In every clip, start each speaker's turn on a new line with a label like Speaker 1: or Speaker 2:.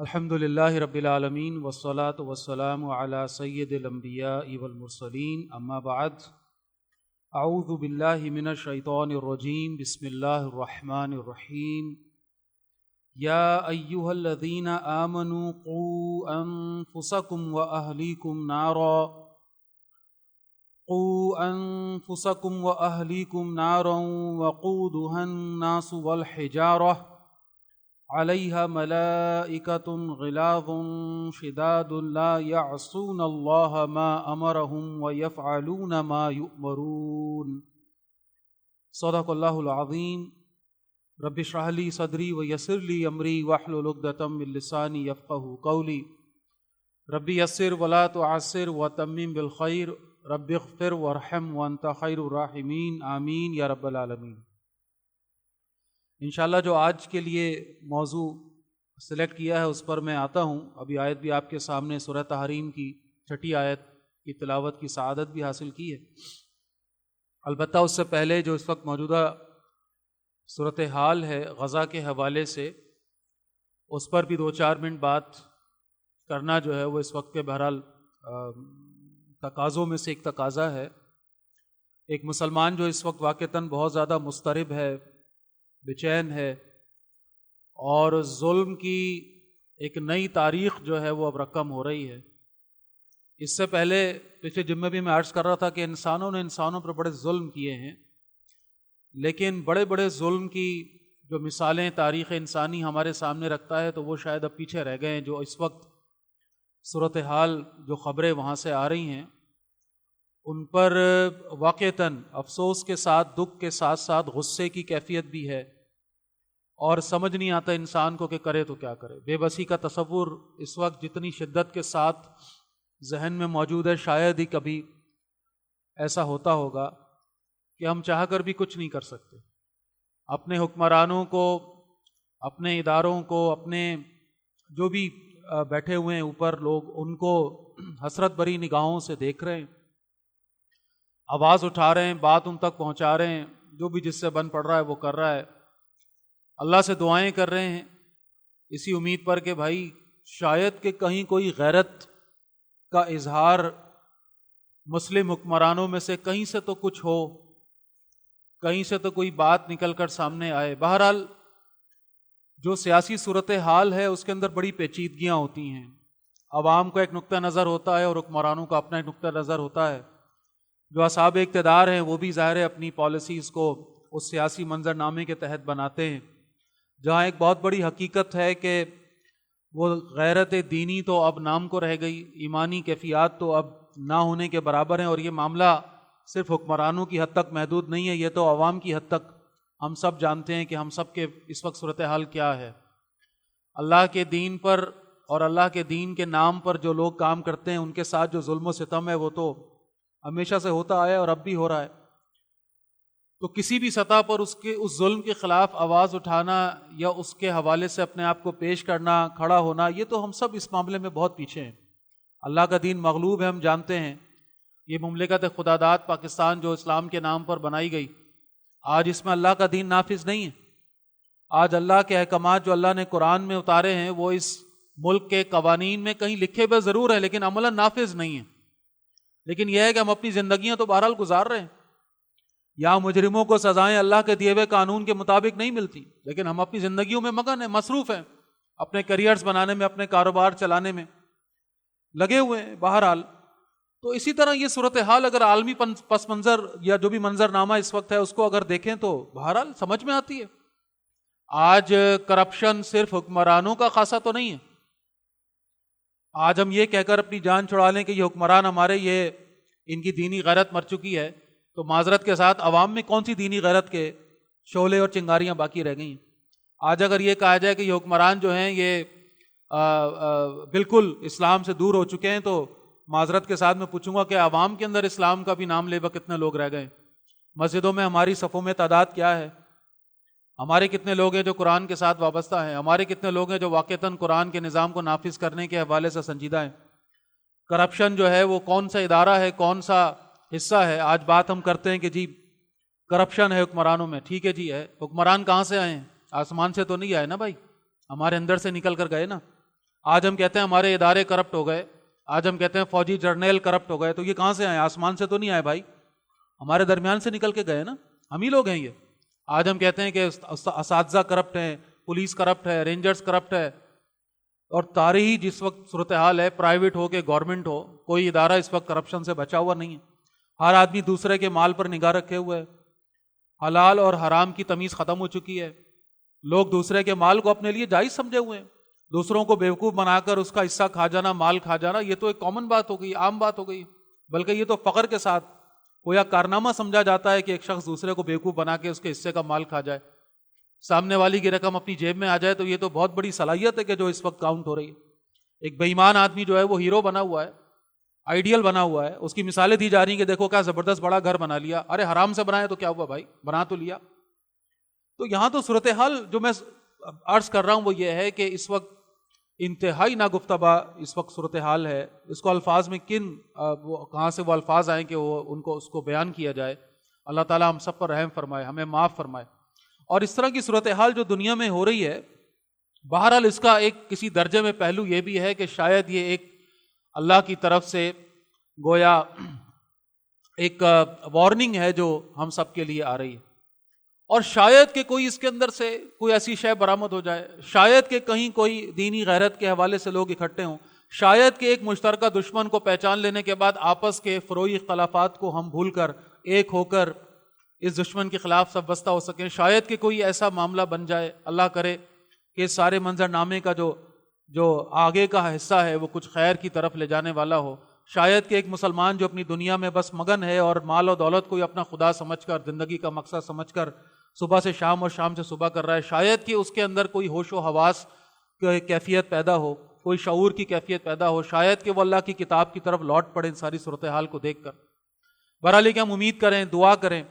Speaker 1: الحمد للہ رب العالمین والصلاة والسلام علی سید الانبیاء والمرسلین اما بعد اعوذ باللہ من الشیطان الرجیم بسم اللہ الرحمن الرحیم یا ایہا الذین آمنوا قوا انفسکم واہلیکم نارا وقودها الناس والحجارہ علیہا ملائکۃ غلاظ شداد لا یعصون اللہ ما امرہم ویفعلون ما یؤمرون۔ صدق اللہ العظیم۔ رب اشرح لی صدری ویسر لی امری واحلل عقدۃ من لسانی یفقہوا قولی۔ رب یسر ولا تعسر وتمم بالخیر، رب اغفر وارحم وانت خیر الراحمین، آمین یا رب العالمین۔ انشاءاللہ جو آج کے لیے موضوع سلیکٹ کیا ہے اس پر میں آتا ہوں۔ ابھی آیت بھی آپ کے سامنے سورہ تحریم کی 6 آیت کی تلاوت کی سعادت بھی حاصل کی ہے۔ البتہ اس سے پہلے جو اس وقت موجودہ صورتحال ہے غزہ کے حوالے سے، اس پر بھی 2-4 منٹ بات کرنا جو ہے وہ اس وقت کے بہرحال تقاضوں میں سے ایک تقاضا ہے۔ ایک مسلمان جو اس وقت واقعتاً بہت زیادہ مضطرب ہے، بے-چین ہے، اور ظلم کی ایک نئی تاریخ جو ہے وہ اب رقم ہو رہی ہے۔ اس سے پہلے پچھلے جمعے بھی میں عرض کر رہا تھا کہ انسانوں نے انسانوں پر بڑے ظلم کیے ہیں، لیکن بڑے بڑے ظلم کی جو مثالیں تاریخ انسانی ہمارے سامنے رکھتا ہے تو وہ شاید اب پیچھے رہ گئے ہیں۔ جو اس وقت صورتحال جو خبریں وہاں سے آ رہی ہیں ان پر واقعتاً افسوس کے ساتھ، دکھ کے ساتھ ساتھ غصے کی کیفیت بھی ہے، اور سمجھ نہیں آتا انسان کو کہ کرے تو کیا کرے۔ بے بسی کا تصور اس وقت جتنی شدت کے ساتھ ذہن میں موجود ہے، شاید ہی کبھی ایسا ہوتا ہوگا کہ ہم چاہ کر بھی کچھ نہیں کر سکتے۔ اپنے حکمرانوں کو، اپنے اداروں کو، اپنے جو بھی بیٹھے ہوئے ہیں اوپر لوگ، ان کو حسرت بھری نگاہوں سے دیکھ رہے ہیں، آواز اٹھا رہے ہیں، بات ان تک پہنچا رہے ہیں، جو بھی جس سے بن پڑ رہا ہے وہ کر رہا ہے، اللہ سے دعائیں کر رہے ہیں، اسی امید پر کہ بھائی شاید کہ کہیں کوئی غیرت کا اظہار مسلم حکمرانوں میں سے کہیں سے تو کچھ ہو، کہیں سے تو کوئی بات نکل کر سامنے آئے۔ بہرحال جو سیاسی صورتحال ہے اس کے اندر بڑی پیچیدگیاں ہوتی ہیں۔ عوام کو ایک نقطہ نظر ہوتا ہے اور حکمرانوں کا اپنا ایک نقطہ نظر ہوتا ہے۔ جو اصحاب اقتدار ہیں وہ بھی ظاہر ہے اپنی پالیسیز کو اس سیاسی منظر نامے کے تحت بناتے ہیں، جہاں ایک بہت بڑی حقیقت ہے کہ وہ غیرت دینی تو اب نام کو رہ گئی، ایمانی کیفیات تو اب نہ ہونے کے برابر ہیں، اور یہ معاملہ صرف حکمرانوں کی حد تک محدود نہیں ہے، یہ تو عوام کی حد تک ہم سب جانتے ہیں کہ ہم سب کے اس وقت صورتحال کیا ہے۔ اللہ کے دین پر اور اللہ کے دین کے نام پر جو لوگ کام کرتے ہیں ان کے ساتھ جو ظلم و ستم ہے وہ تو ہمیشہ سے ہوتا آیا ہے اور اب بھی ہو رہا ہے۔ تو کسی بھی سطح پر اس ظلم کے خلاف آواز اٹھانا یا اس کے حوالے سے اپنے آپ کو پیش کرنا، کھڑا ہونا، یہ تو ہم سب اس معاملے میں بہت پیچھے ہیں۔ اللہ کا دین مغلوب ہے، ہم جانتے ہیں۔ یہ مملکت خداداد پاکستان جو اسلام کے نام پر بنائی گئی، آج اس میں اللہ کا دین نافذ نہیں ہے۔ آج اللہ کے احکامات جو اللہ نے قرآن میں اتارے ہیں وہ اس ملک کے قوانین میں کہیں لکھے ہوئے ضرور ہیں لیکن عملاً نافذ نہیں ہیں۔ لیکن یہ ہے کہ ہم اپنی زندگیاں تو بہرحال گزار رہے ہیں۔ یہاں مجرموں کو سزائیں اللہ کے دیے ہوئے قانون کے مطابق نہیں ملتی، لیکن ہم اپنی زندگیوں میں مگن ہیں، مصروف ہیں، اپنے کیریئرز بنانے میں، اپنے کاروبار چلانے میں لگے ہوئے ہیں۔ بہرحال تو اسی طرح یہ صورتحال اگر عالمی پس منظر یا جو بھی منظر نامہ اس وقت ہے اس کو اگر دیکھیں تو بہرحال سمجھ میں آتی ہے۔ آج کرپشن صرف حکمرانوں کا خاصہ تو نہیں ہے۔ آج ہم یہ کہہ کر اپنی جان چھڑا لیں کہ یہ حکمران ہمارے، یہ ان کی دینی غیرت مر چکی ہے، تو معذرت کے ساتھ عوام میں کون سی دینی غیرت کے شعلے اور چنگاریاں باقی رہ گئی ہیں؟ آج اگر یہ کہا جائے کہ یہ حکمران جو ہیں یہ بالکل اسلام سے دور ہو چکے ہیں، تو معذرت کے ساتھ میں پوچھوں گا کہ عوام کے اندر اسلام کا بھی نام لے بہ کتنے لوگ رہ گئے؟ مسجدوں میں ہماری صفوں میں تعداد کیا ہے؟ ہمارے کتنے لوگ ہیں جو قرآن کے ساتھ وابستہ ہیں؟ ہمارے کتنے لوگ ہیں جو واقعتاً قرآن کے نظام کو نافذ کرنے کے حوالے سے سنجیدہ ہیں؟ کرپشن جو ہے وہ کون سا ادارہ ہے، کون سا حصہ ہے؟ آج بات ہم کرتے ہیں کہ جی کرپشن ہے حکمرانوں میں، ٹھیک ہے جی ہے، حکمران کہاں سے آئے ہیں؟ آسمان سے تو نہیں آئے نا بھائی، ہمارے اندر سے نکل کر گئے نا۔ آج ہم کہتے ہیں ہمارے ادارے کرپٹ ہو گئے، آج ہم کہتے ہیں فوجی جرنیل کرپٹ ہو گئے، تو یہ کہاں سے آئے؟ آسمان سے تو نہیں آئے بھائی، ہمارے درمیان سے نکل کے گئے نا، ہم ہی لوگ ہیں یہ۔ آج ہم کہتے ہیں کہ اساتذہ کرپٹ ہیں، پولیس کرپٹ ہے، رینجرز کرپٹ ہے، اور تاریخی جس وقت صورتحال ہے، پرائیویٹ ہو کہ گورنمنٹ ہو، کوئی ادارہ اس وقت کرپشن سے بچا ہوا نہیں ہے۔ ہر آدمی دوسرے کے مال پر نگاہ رکھے ہوئے ہے، حلال اور حرام کی تمیز ختم ہو چکی ہے، لوگ دوسرے کے مال کو اپنے لیے جائز سمجھے ہوئے ہیں، دوسروں کو بیوقوف بنا کر اس کا حصہ کھا جانا، مال کھا جانا، یہ تو ایک کامن بات ہو گئی، عام بات ہو گئی، بلکہ یہ تو فخر کے ساتھ کوئی کارنامہ سمجھا جاتا ہے کہ ایک شخص دوسرے کو بیوقوف بنا کے اس کے حصے کا مال کھا جائے، سامنے والی کی رقم اپنی جیب میں آ جائے، تو یہ تو بہت بڑی صلاحیت ہے کہ جو اس وقت کاؤنٹ ہو رہی ہے۔ ایک بے ایمان آدمی جو ہے وہ ہیرو بنا ہوا ہے، آئیڈیل بنا ہوا ہے، اس کی مثالیں دی جا رہی ہیں کہ دیکھو کیا زبردست بڑا گھر بنا لیا، ارے حرام سے بنایا تو کیا ہوا بھائی، بنا تو لیا۔ تو یہاں تو صورتحال جو میں عرض کر رہا ہوں وہ یہ ہے کہ اس وقت انتہائی ناگفتبا اس وقت صورتحال ہے، اس کو الفاظ میں کہاں سے وہ الفاظ آئیں کہ وہ اس کو بیان کیا جائے۔ اللہ تعالیٰ ہم سب پر رحم فرمائے، ہمیں معاف فرمائے۔ اور اس طرح کی صورتحال جو دنیا میں ہو رہی ہے، بہرحال اس کا ایک کسی درجے میں پہلو یہ بھی ہے کہ شاید یہ ایک اللہ کی طرف سے گویا ایک وارننگ ہے جو ہم سب کے لیے آ رہی ہے، اور شاید کہ کوئی اس کے اندر سے کوئی ایسی شے برآمد ہو جائے، شاید کہ کہیں کوئی دینی غیرت کے حوالے سے لوگ اکٹھے ہوں، شاید کہ ایک مشترکہ دشمن کو پہچان لینے کے بعد آپس کے فروعی اختلافات کو ہم بھول کر ایک ہو کر اس دشمن کے خلاف سب بستہ ہو سکیں، شاید کہ کوئی ایسا معاملہ بن جائے، اللہ کرے کہ اس سارے منظر نامے کا جو آگے کا حصہ ہے وہ کچھ خیر کی طرف لے جانے والا ہو، شاید کہ ایک مسلمان جو اپنی دنیا میں بس مگن ہے اور مال و دولت کو ہی اپنا خدا سمجھ کر، زندگی کا مقصد سمجھ کر صبح سے شام اور شام سے صبح کر رہا ہے، شاید کہ اس کے اندر کوئی ہوش و حواس کی کیفیت پیدا ہو، کوئی شعور کی کیفیت پیدا ہو، شاید کہ وہ اللہ کی کتاب کی طرف لوٹ پڑے ان ساری صورتحال کو دیکھ کر۔ بہرحال کہ ہم امید کریں، دعا کریں،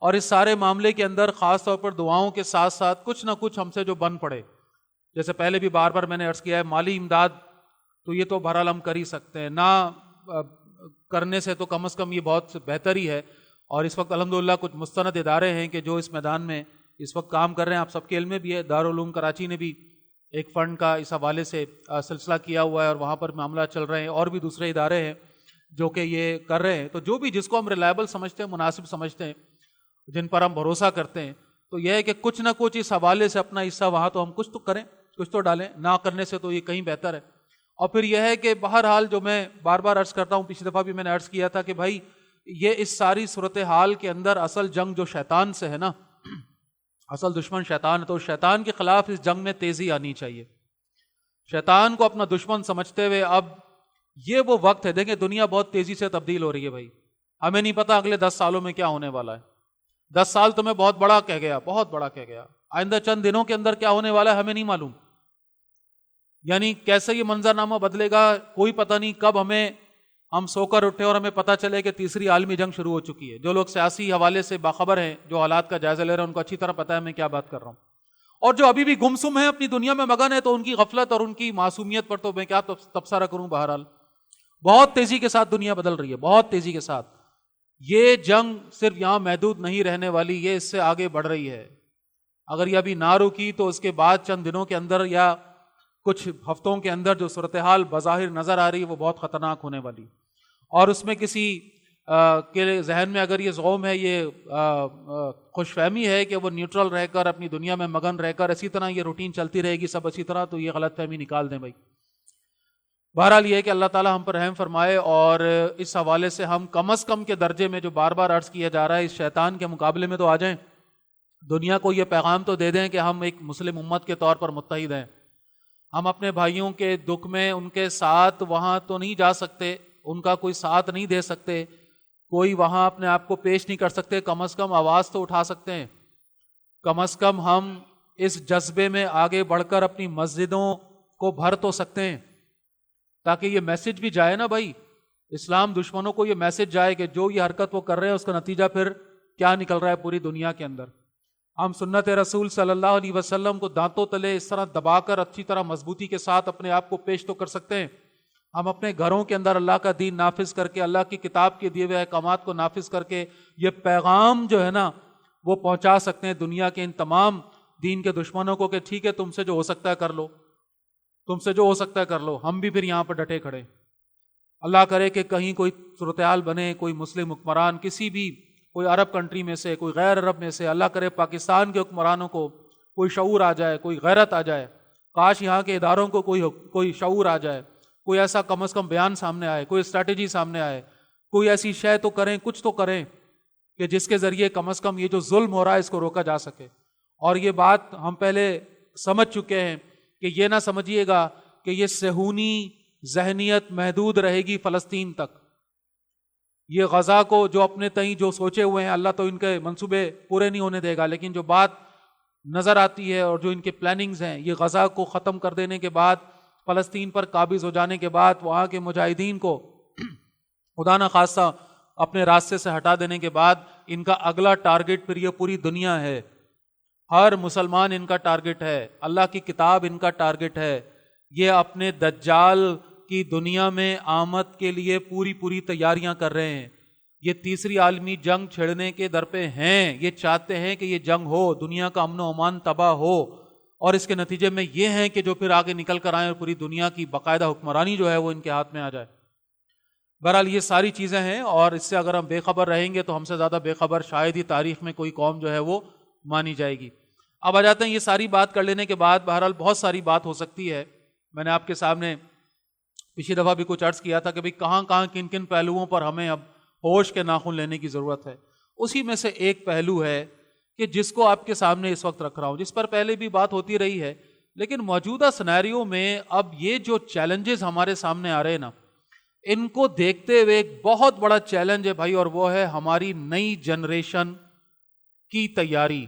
Speaker 1: اور اس سارے معاملے کے اندر خاص طور پر دعاؤں کے ساتھ ساتھ کچھ نہ کچھ ہم سے جو بن پڑے، جیسے پہلے بھی بار بار میں نے عرض کیا ہے، مالی امداد تو یہ تو بہرحال ہم کر ہی سکتے ہیں، نہ کرنے سے تو کم از کم یہ بہت بہتر ہی ہے۔ اور اس وقت الحمدللہ کچھ مستند ادارے ہیں کہ جو اس میدان میں اس وقت کام کر رہے ہیں، آپ سب کے علم میں بھی ہے، دارالعلوم کراچی نے بھی ایک فنڈ کا اس حوالے سے سلسلہ کیا ہوا ہے اور وہاں پر معاملہ چل رہے ہیں، اور بھی دوسرے ادارے ہیں جو کہ یہ کر رہے ہیں۔ تو جو بھی جس کو ہم ریلائبل سمجھتے ہیں، مناسب سمجھتے ہیں، جن پر ہم بھروسہ کرتے ہیں، تو یہ ہے کہ کچھ نہ کچھ اس حوالے سے اپنا حصہ وہاں تو ہم کچھ تو کریں، کچھ تو ڈالیں، نہ کرنے سے تو یہ کہیں بہتر ہے۔ اور پھر یہ ہے کہ بہرحال جو میں بار بار عرض کرتا ہوں، پچھلی دفعہ بھی میں نے عرض کیا تھا کہ بھائی یہ اس ساری صورتحال کے اندر اصل جنگ جو شیطان سے ہے نا، اصل دشمن شیطان ہے، تو شیطان کے خلاف اس جنگ میں تیزی آنی چاہیے۔ شیطان کو اپنا دشمن سمجھتے ہوئے اب یہ وہ وقت ہے، دیکھیں دنیا بہت تیزی سے تبدیل ہو رہی ہے بھائی، ہمیں نہیں پتا اگلے 10 سالوں میں کیا ہونے والا ہے۔ 10 سال تو میں بہت بڑا کہہ گیا، بہت بڑا کہہ گیا، آئندہ چند دنوں کے اندر کیا ہونے والا ہے ہمیں نہیں معلوم، یعنی کیسے یہ منظرنامہ بدلے گا کوئی پتہ نہیں، کب ہم سو کر اٹھے اور ہمیں پتہ چلے کہ تیسری عالمی جنگ شروع ہو چکی ہے۔ جو لوگ سیاسی حوالے سے باخبر ہیں، جو حالات کا جائزہ لے رہے ہیں، ان کو اچھی طرح پتہ ہے میں کیا بات کر رہا ہوں، اور جو ابھی بھی گمسم ہیں اپنی دنیا میں مگن ہے، تو ان کی غفلت اور ان کی معصومیت پر تو میں کیا تبصرہ کروں۔ بہرحال بہت تیزی کے ساتھ دنیا بدل رہی ہے، بہت تیزی کے ساتھ، یہ جنگ صرف یہاں محدود نہیں رہنے والی، یہ اس سے آگے بڑھ رہی ہے۔ اگر یہ ابھی نہ رکی تو اس کے بعد چند دنوں کے اندر یا کچھ ہفتوں کے اندر جو صورتحال بظاہر نظر آ رہی ہے وہ بہت خطرناک ہونے والی، اور اس میں کسی کے ذہن میں اگر یہ زوم ہے، یہ خوش فہمی ہے کہ وہ نیوٹرل رہ کر اپنی دنیا میں مگن رہ کر اسی طرح یہ روٹین چلتی رہے گی سب اسی طرح، تو یہ غلط فہمی نکال دیں بھائی۔ بہرحال یہ ہے کہ اللہ تعالیٰ ہم پر رحم فرمائے، اور اس حوالے سے ہم کم از کم کے درجے میں جو بار بار عرض کیا جا رہا ہے اس شیطان کے مقابلے میں تو آ جائیں، دنیا کو یہ پیغام تو دے دیں کہ ہم ایک مسلم امت کے طور پر متحد ہیں، ہم اپنے بھائیوں کے دکھ میں ان کے ساتھ وہاں تو نہیں جا سکتے، ان کا کوئی ساتھ نہیں دے سکتے، کوئی وہاں اپنے آپ کو پیش نہیں کر سکتے، کم از کم آواز تو اٹھا سکتے ہیں، کم از کم ہم اس جذبے میں آگے بڑھ کر اپنی مسجدوں کو بھر تو سکتے ہیں، تاکہ یہ میسج بھی جائے نا بھائی، اسلام دشمنوں کو یہ میسج جائے کہ جو یہ حرکت وہ کر رہے ہیں اس کا نتیجہ پھر کیا نکل رہا ہے پوری دنیا کے اندر۔ ہم سنت رسول صلی اللہ علیہ وسلم کو دانتوں تلے اس طرح دبا کر اچھی طرح مضبوطی کے ساتھ اپنے آپ کو پیش تو کر سکتے ہیں، ہم اپنے گھروں کے اندر اللہ کا دین نافذ کر کے، اللہ کی کتاب کے دیے ہوئے احکامات کو نافذ کر کے یہ پیغام جو ہے نا وہ پہنچا سکتے ہیں دنیا کے ان تمام دین کے دشمنوں کو کہ ٹھیک ہے تم سے جو ہو سکتا ہے کر لو۔ تم سے جو ہو سکتا ہے کر لو، ہم بھی پھر یہاں پر ڈٹے کھڑے۔ اللہ کرے کہ کہیں کوئی صورتحال بنے، کوئی مسلم حکمران کسی بھی کوئی عرب کنٹری میں سے، کوئی غیر عرب میں سے، اللہ کرے پاکستان کے حکمرانوں کو کوئی شعور آ جائے، کوئی غیرت آ جائے، کاش یہاں کے اداروں کو کوئی شعور آ جائے، کوئی ایسا کم از کم بیان سامنے آئے، کوئی اسٹریٹجی سامنے آئے، کوئی ایسی شے تو کریں، کچھ تو کریں کہ جس کے ذریعے کم از کم یہ جو ظلم ہو رہا ہے اس کو روکا جا سکے۔ اور یہ بات ہم پہلے سمجھ چکے ہیں کہ یہ نہ سمجھیے گا کہ یہ صہیونی ذہنیت محدود رہے گی فلسطین تک۔ یہ غزہ کو جو اپنے تئیں جو سوچے ہوئے ہیں، اللہ تو ان کے منصوبے پورے نہیں ہونے دے گا، لیکن جو بات نظر آتی ہے اور جو ان کے پلاننگز ہیں، یہ غزہ کو ختم کر دینے کے بعد، فلسطین پر قابض ہو جانے کے بعد، وہاں کے مجاہدین کو خدا نہ خواستہ اپنے راستے سے ہٹا دینے کے بعد، ان کا اگلا ٹارگٹ پھر یہ پوری دنیا ہے۔ ہر مسلمان ان کا ٹارگٹ ہے، اللہ کی کتاب ان کا ٹارگٹ ہے۔ یہ اپنے دجال کی دنیا میں آمد کے لیے پوری تیاریاں کر رہے ہیں۔ یہ تیسری عالمی جنگ چھڑنے کے در پہ ہیں، یہ چاہتے ہیں کہ یہ جنگ ہو، دنیا کا امن و امان تباہ ہو، اور اس کے نتیجے میں یہ ہیں کہ جو پھر آگے نکل کر آئیں اور پوری دنیا کی باقاعدہ حکمرانی جو ہے وہ ان کے ہاتھ میں آ جائے۔ بہرحال یہ ساری چیزیں ہیں، اور اس سے اگر ہم بے خبر رہیں گے تو ہم سے زیادہ بے خبر شاید ہی تاریخ میں کوئی قوم جو ہے وہ مانی جائے گی۔ اب آ جاتے ہیں، یہ ساری بات کر لینے کے بعد بہرحال بہت ساری بات ہو سکتی ہے۔ میں نے آپ کے سامنے پچھلی دفعہ بھی کچھ عرض کیا تھا کہ کہاں کن کن پہلوؤں پر ہمیں اب ہوش کے ناخن لینے کی ضرورت ہے۔ اسی میں سے ایک پہلو ہے کہ جس کو آپ کے سامنے اس وقت رکھ رہا ہوں، جس پر پہلے بھی بات ہوتی رہی ہے، لیکن موجودہ سینیریو میں اب یہ جو چیلنجز ہمارے سامنے آ رہے ہیں نا، ان کو دیکھتے ہوئے ایک بہت بڑا چیلنج ہے بھائی، اور وہ ہے ہماری نئی جنریشن کی تیاری،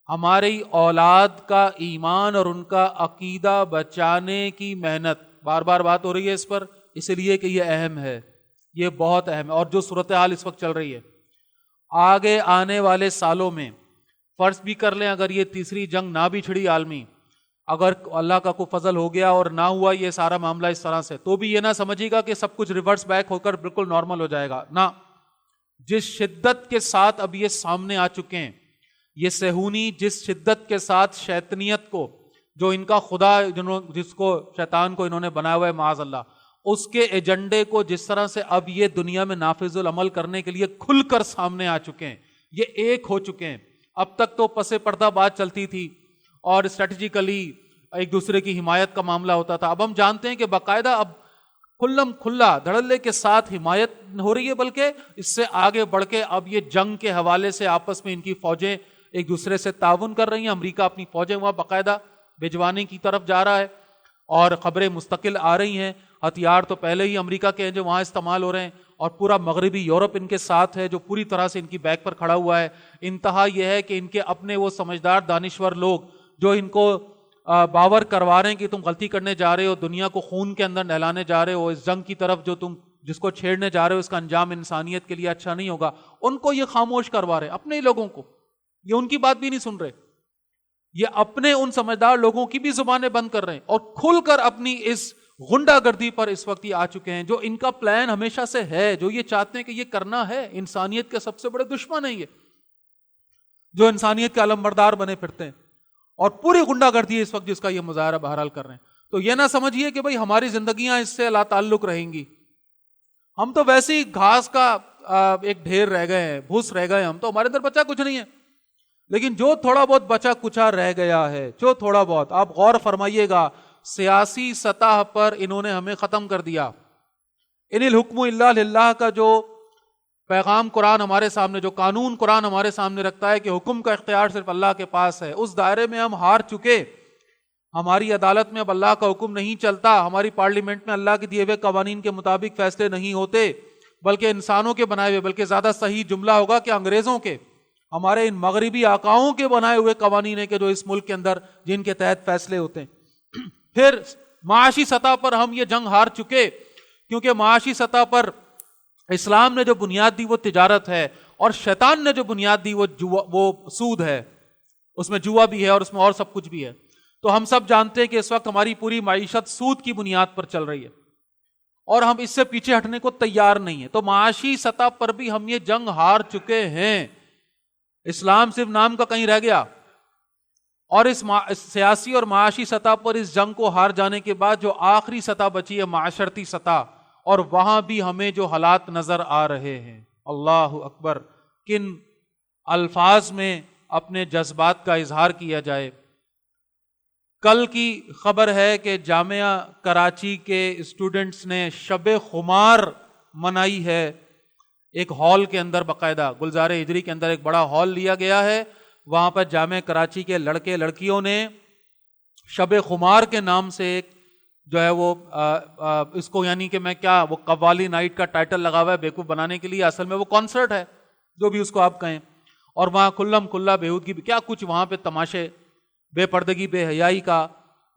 Speaker 1: ہماری اولاد کا ایمان اور ان کا عقیدہ بچانے کی محنت۔ بار بار بات ہو رہی ہے اس پر، اس لیے کہ یہ اہم ہے، یہ بہت اہم ہے۔ اور جو صورتحال اس وقت چل رہی ہے، آگے آنے والے سالوں میں فرض بھی کر لیں اگر یہ تیسری جنگ نہ بھی چھڑی عالمی، اگر اللہ کا کوئی فضل ہو گیا اور نہ ہوا یہ سارا معاملہ اس طرح سے، تو بھی یہ نہ سمجھے گا کہ سب کچھ ریورس بیک ہو کر بالکل نارمل ہو جائے گا، نہ۔ جس شدت کے ساتھ اب یہ سامنے آ چکے ہیں، یہ صہیونی جس شدت کے ساتھ شیطنیت کو، جو ان کا خدا جس کو شیطان کو انہوں نے بنایا ہوا ہے معاذ اللہ، اس کے ایجنڈے کو جس طرح سے اب یہ دنیا میں نافذ العمل کرنے کے لیے کھل کر سامنے آ چکے ہیں، یہ ایک ہو چکے ہیں۔ اب تک تو پس پردہ بات چلتی تھی اور اسٹریٹجیکلی ایک دوسرے کی حمایت کا معاملہ ہوتا تھا، اب ہم جانتے ہیں کہ باقاعدہ اب کھلم کھلا دھڑلے کے ساتھ حمایت ہو رہی ہے، بلکہ اس سے آگے بڑھ کے اب یہ جنگ کے حوالے سے آپس میں ان کی فوجیں ایک دوسرے سے تعاون کر رہی ہیں۔ امریکہ اپنی فوجیں وہاں باقاعدہ بھجوانے کی طرف جا رہا ہے، اور خبریں مستقل آ رہی ہیں، ہتھیار تو پہلے ہی امریکہ کے ہیں جو وہاں استعمال ہو رہے ہیں، اور پورا مغربی یورپ ان کے ساتھ ہے جو پوری طرح سے ان کی بیک پر کھڑا ہوا ہے۔ انتہا یہ ہے کہ ان کے اپنے وہ سمجھدار دانشور لوگ جو ان کو باور کروا رہے ہیں کہ تم غلطی کرنے جا رہے ہو، دنیا کو خون کے اندر نہلانے جا رہے ہو، اس جنگ کی طرف جو تم جس کو چھیڑنے جا رہے ہو اس کا انجام انسانیت کے لیے اچھا نہیں ہوگا، ان کو یہ خاموش کروا رہے ہیں، اپنے ہی لوگوں کو، یہ ان کی بات بھی نہیں سن رہے، یہ اپنے ان سمجھدار لوگوں کی بھی زبانیں بند کر رہے ہیں، اور کھل کر اپنی اس غنڈہ گردی پر اس وقت یہ آ چکے ہیں، جو ان کا پلان ہمیشہ سے ہے، جو یہ چاہتے ہیں کہ یہ کرنا ہے۔ انسانیت کے سب سے بڑے دشمن ہیں یہ، جو انسانیت کے علمبردار بنے پھرتے ہیں، اور پوری غنڈہ گردی ہے اس وقت جس کا یہ مظاہرہ بہرحال کر رہے ہیں۔ تو یہ نہ سمجھیے کہ بھئی ہماری زندگیاں اس سے لا تعلق رہیں گی، ہم تو ویسے ہی گھاس کا ایک ڈھیر رہ گئے ہیں، بھوس رہ گئے، ہم تو ہمارے اندر بچا کچھ نہیں ہے، لیکن جو تھوڑا بہت بچا کچھا رہ گیا ہے، جو تھوڑا بہت، آپ غور فرمائیے گا، سیاسی سطح پر انہوں نے ہمیں ختم کر دیا۔ ان الحکم الا للہ کا جو پیغام قرآن ہمارے سامنے، جو قانون قرآن ہمارے سامنے رکھتا ہے کہ حکم کا اختیار صرف اللہ کے پاس ہے، اس دائرے میں ہم ہار چکے۔ ہماری عدالت میں اب اللہ کا حکم نہیں چلتا، ہماری پارلیمنٹ میں اللہ کے دیے ہوئے قوانین کے مطابق فیصلے نہیں ہوتے، بلکہ انسانوں کے بنائے ہوئے، بلکہ زیادہ صحیح جملہ ہوگا کہ انگریزوں کے، ہمارے ان مغربی آقاؤں کے بنائے ہوئے قوانین ہیں کہ جو اس ملک کے اندر جن کے تحت فیصلے ہوتے ہیں۔ پھر معاشی سطح پر ہم یہ جنگ ہار چکے، کیونکہ معاشی سطح پر اسلام نے جو بنیاد دی وہ تجارت ہے، اور شیطان نے جو بنیاد دی وہ سود ہے، اس میں جوا بھی ہے اور اس میں اور سب کچھ بھی ہے۔ تو ہم سب جانتے ہیں کہ اس وقت ہماری پوری معیشت سود کی بنیاد پر چل رہی ہے، اور ہم اس سے پیچھے ہٹنے کو تیار نہیں ہیں۔ تو معاشی سطح پر بھی ہم یہ جنگ ہار چکے ہیں، اسلام صرف نام کا کہیں رہ گیا، اور اس سیاسی اور معاشی سطح پر اس جنگ کو ہار جانے کے بعد جو آخری سطح بچی ہے معاشرتی سطح، اور وہاں بھی ہمیں جو حالات نظر آ رہے ہیں، اللہ اکبر، کن الفاظ میں اپنے جذبات کا اظہار کیا جائے۔ کل کی خبر ہے کہ جامعہ کراچی کے اسٹوڈنٹس نے شب خمار منائی ہے، ایک ہال کے اندر، باقاعدہ گلزار ہجری کے اندر ایک بڑا ہال لیا گیا ہے، وہاں پر جامعہ کراچی کے لڑکے لڑکیوں نے شب خمار کے نام سے ایک جو ہے وہ اس کو یعنی کہ میں کیا وہ قوالی نائٹ کا ٹائٹل لگا ہوا ہے بیوقوف بنانے کے لیے، اصل میں وہ کانسرٹ ہے جو بھی اس کو آپ کہیں، اور وہاں کھلم کھلا بیہودگی کیا کچھ وہاں پہ تماشے، بے پردگی بے حیائی کا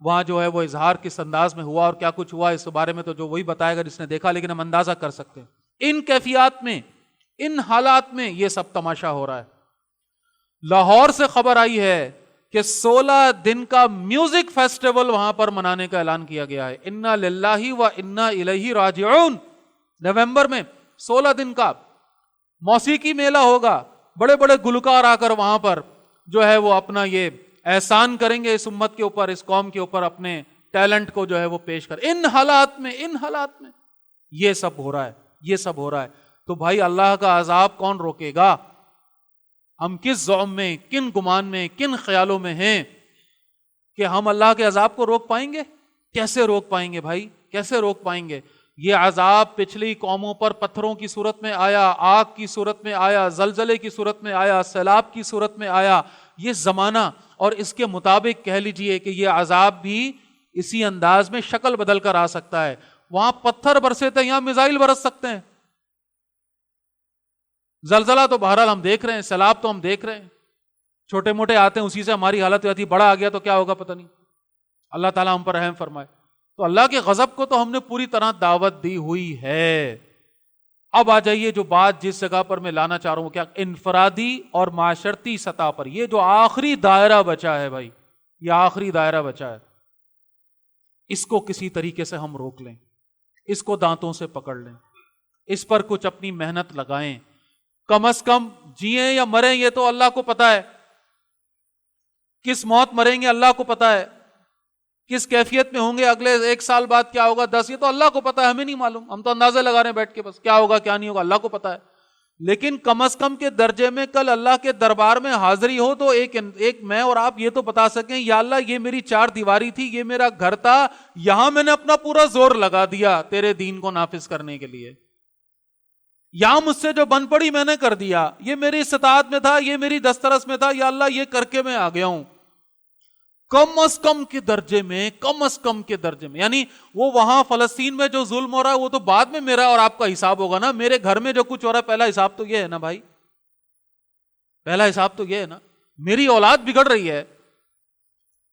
Speaker 1: وہاں جو ہے وہ اظہار کس انداز میں ہوا اور کیا کچھ ہوا، اس بارے میں تو جو وہی بتائے گا جس نے دیکھا، لیکن ہم اندازہ کر سکتے ہیں ان کیفیات میں، ان حالات میں یہ سب تماشا ہو رہا ہے۔ لاہور سے خبر آئی ہے کہ 16 دن کا میوزک فیسٹیول وہاں پر منانے کا اعلان کیا گیا ہے، انا للہ و انا الیہ راجعون، نومبر میں 16 دن کا موسیقی میلہ ہوگا، بڑے بڑے گلوکار آ کر وہاں پر جو ہے وہ اپنا یہ احسان کریں گے اس امت کے اوپر، اس قوم کے اوپر، اپنے ٹیلنٹ کو جو ہے وہ پیش کر، ان حالات میں یہ سب ہو رہا ہے، یہ سب ہو رہا ہے۔ تو بھائی اللہ کا عذاب کون روکے گا؟ ہم کس زعم میں، کن گمان میں، کن خیالوں میں ہیں کہ ہم اللہ کے عذاب کو روک پائیں گے؟ کیسے روک پائیں گے بھائی، کیسے روک پائیں گے؟ یہ عذاب پچھلی قوموں پر پتھروں کی صورت میں آیا، آگ کی صورت میں آیا، زلزلے کی صورت میں آیا، سیلاب کی صورت میں آیا، یہ زمانہ اور اس کے مطابق کہہ لیجئے کہ یہ عذاب بھی اسی انداز میں شکل بدل کر آ سکتا ہے۔ وہاں پتھر برسے تھے، یہاں میزائل برس سکتے ہیں۔ زلزلہ تو بہرحال ہم دیکھ رہے ہیں، سیلاب تو ہم دیکھ رہے ہیں، چھوٹے موٹے آتے ہیں اسی سے ہماری حالت ہوتی ہے، بڑا آ گیا تو کیا ہوگا پتہ نہیں، اللہ تعالیٰ ہم پر رحم فرمائے۔ تو اللہ کے غضب کو تو ہم نے پوری طرح دعوت دی ہوئی ہے۔ اب آ جائیے جو بات جس جگہ پر میں لانا چاہ رہا ہوں، کیا انفرادی اور معاشرتی سطح پر یہ جو آخری دائرہ بچا ہے بھائی، یہ آخری دائرہ بچا ہے، اس کو کسی طریقے سے ہم روک لیں، اس کو دانتوں سے پکڑ لیں، اس پر کچھ اپنی محنت لگائیں، کم از کم جیئیں یا مریں یہ تو اللہ کو پتا ہے، کس موت مریں گے اللہ کو پتا ہے، کس کیفیت میں ہوں گے اگلے 1 سال بعد کیا ہوگا 10، یہ تو اللہ کو پتا ہے، ہمیں نہیں معلوم، ہم تو اندازے لگا رہے ہیں بیٹھ کے بس، کیا ہوگا کیا نہیں ہوگا اللہ کو پتا ہے۔ لیکن کم از کم کے درجے میں کل اللہ کے دربار میں حاضری ہو تو ایک میں اور آپ یہ تو بتا سکیں، یا اللہ یہ میری 4 دیواری تھی، یہ میرا گھر تھا، یہاں میں نے اپنا پورا زور لگا دیا تیرے دین کو نافذ کرنے کے لیے، یہاں مجھ سے جو بن پڑی میں نے کر دیا، یہ میری استطاعت میں تھا، یہ میری دسترس میں تھا، یا اللہ یہ کر کے میں آ گیا ہوں۔ کم از کم کے درجے میں، کم از کم کے درجے میں، یعنی وہ وہاں فلسطین میں جو ظلم ہو رہا ہے وہ تو بعد میں میرا اور آپ کا حساب ہوگا نا، میرے گھر میں جو کچھ ہو رہا ہے پہلا حساب تو یہ ہے نا بھائی، پہلا حساب تو یہ ہے نا، میری اولاد بگڑ رہی ہے،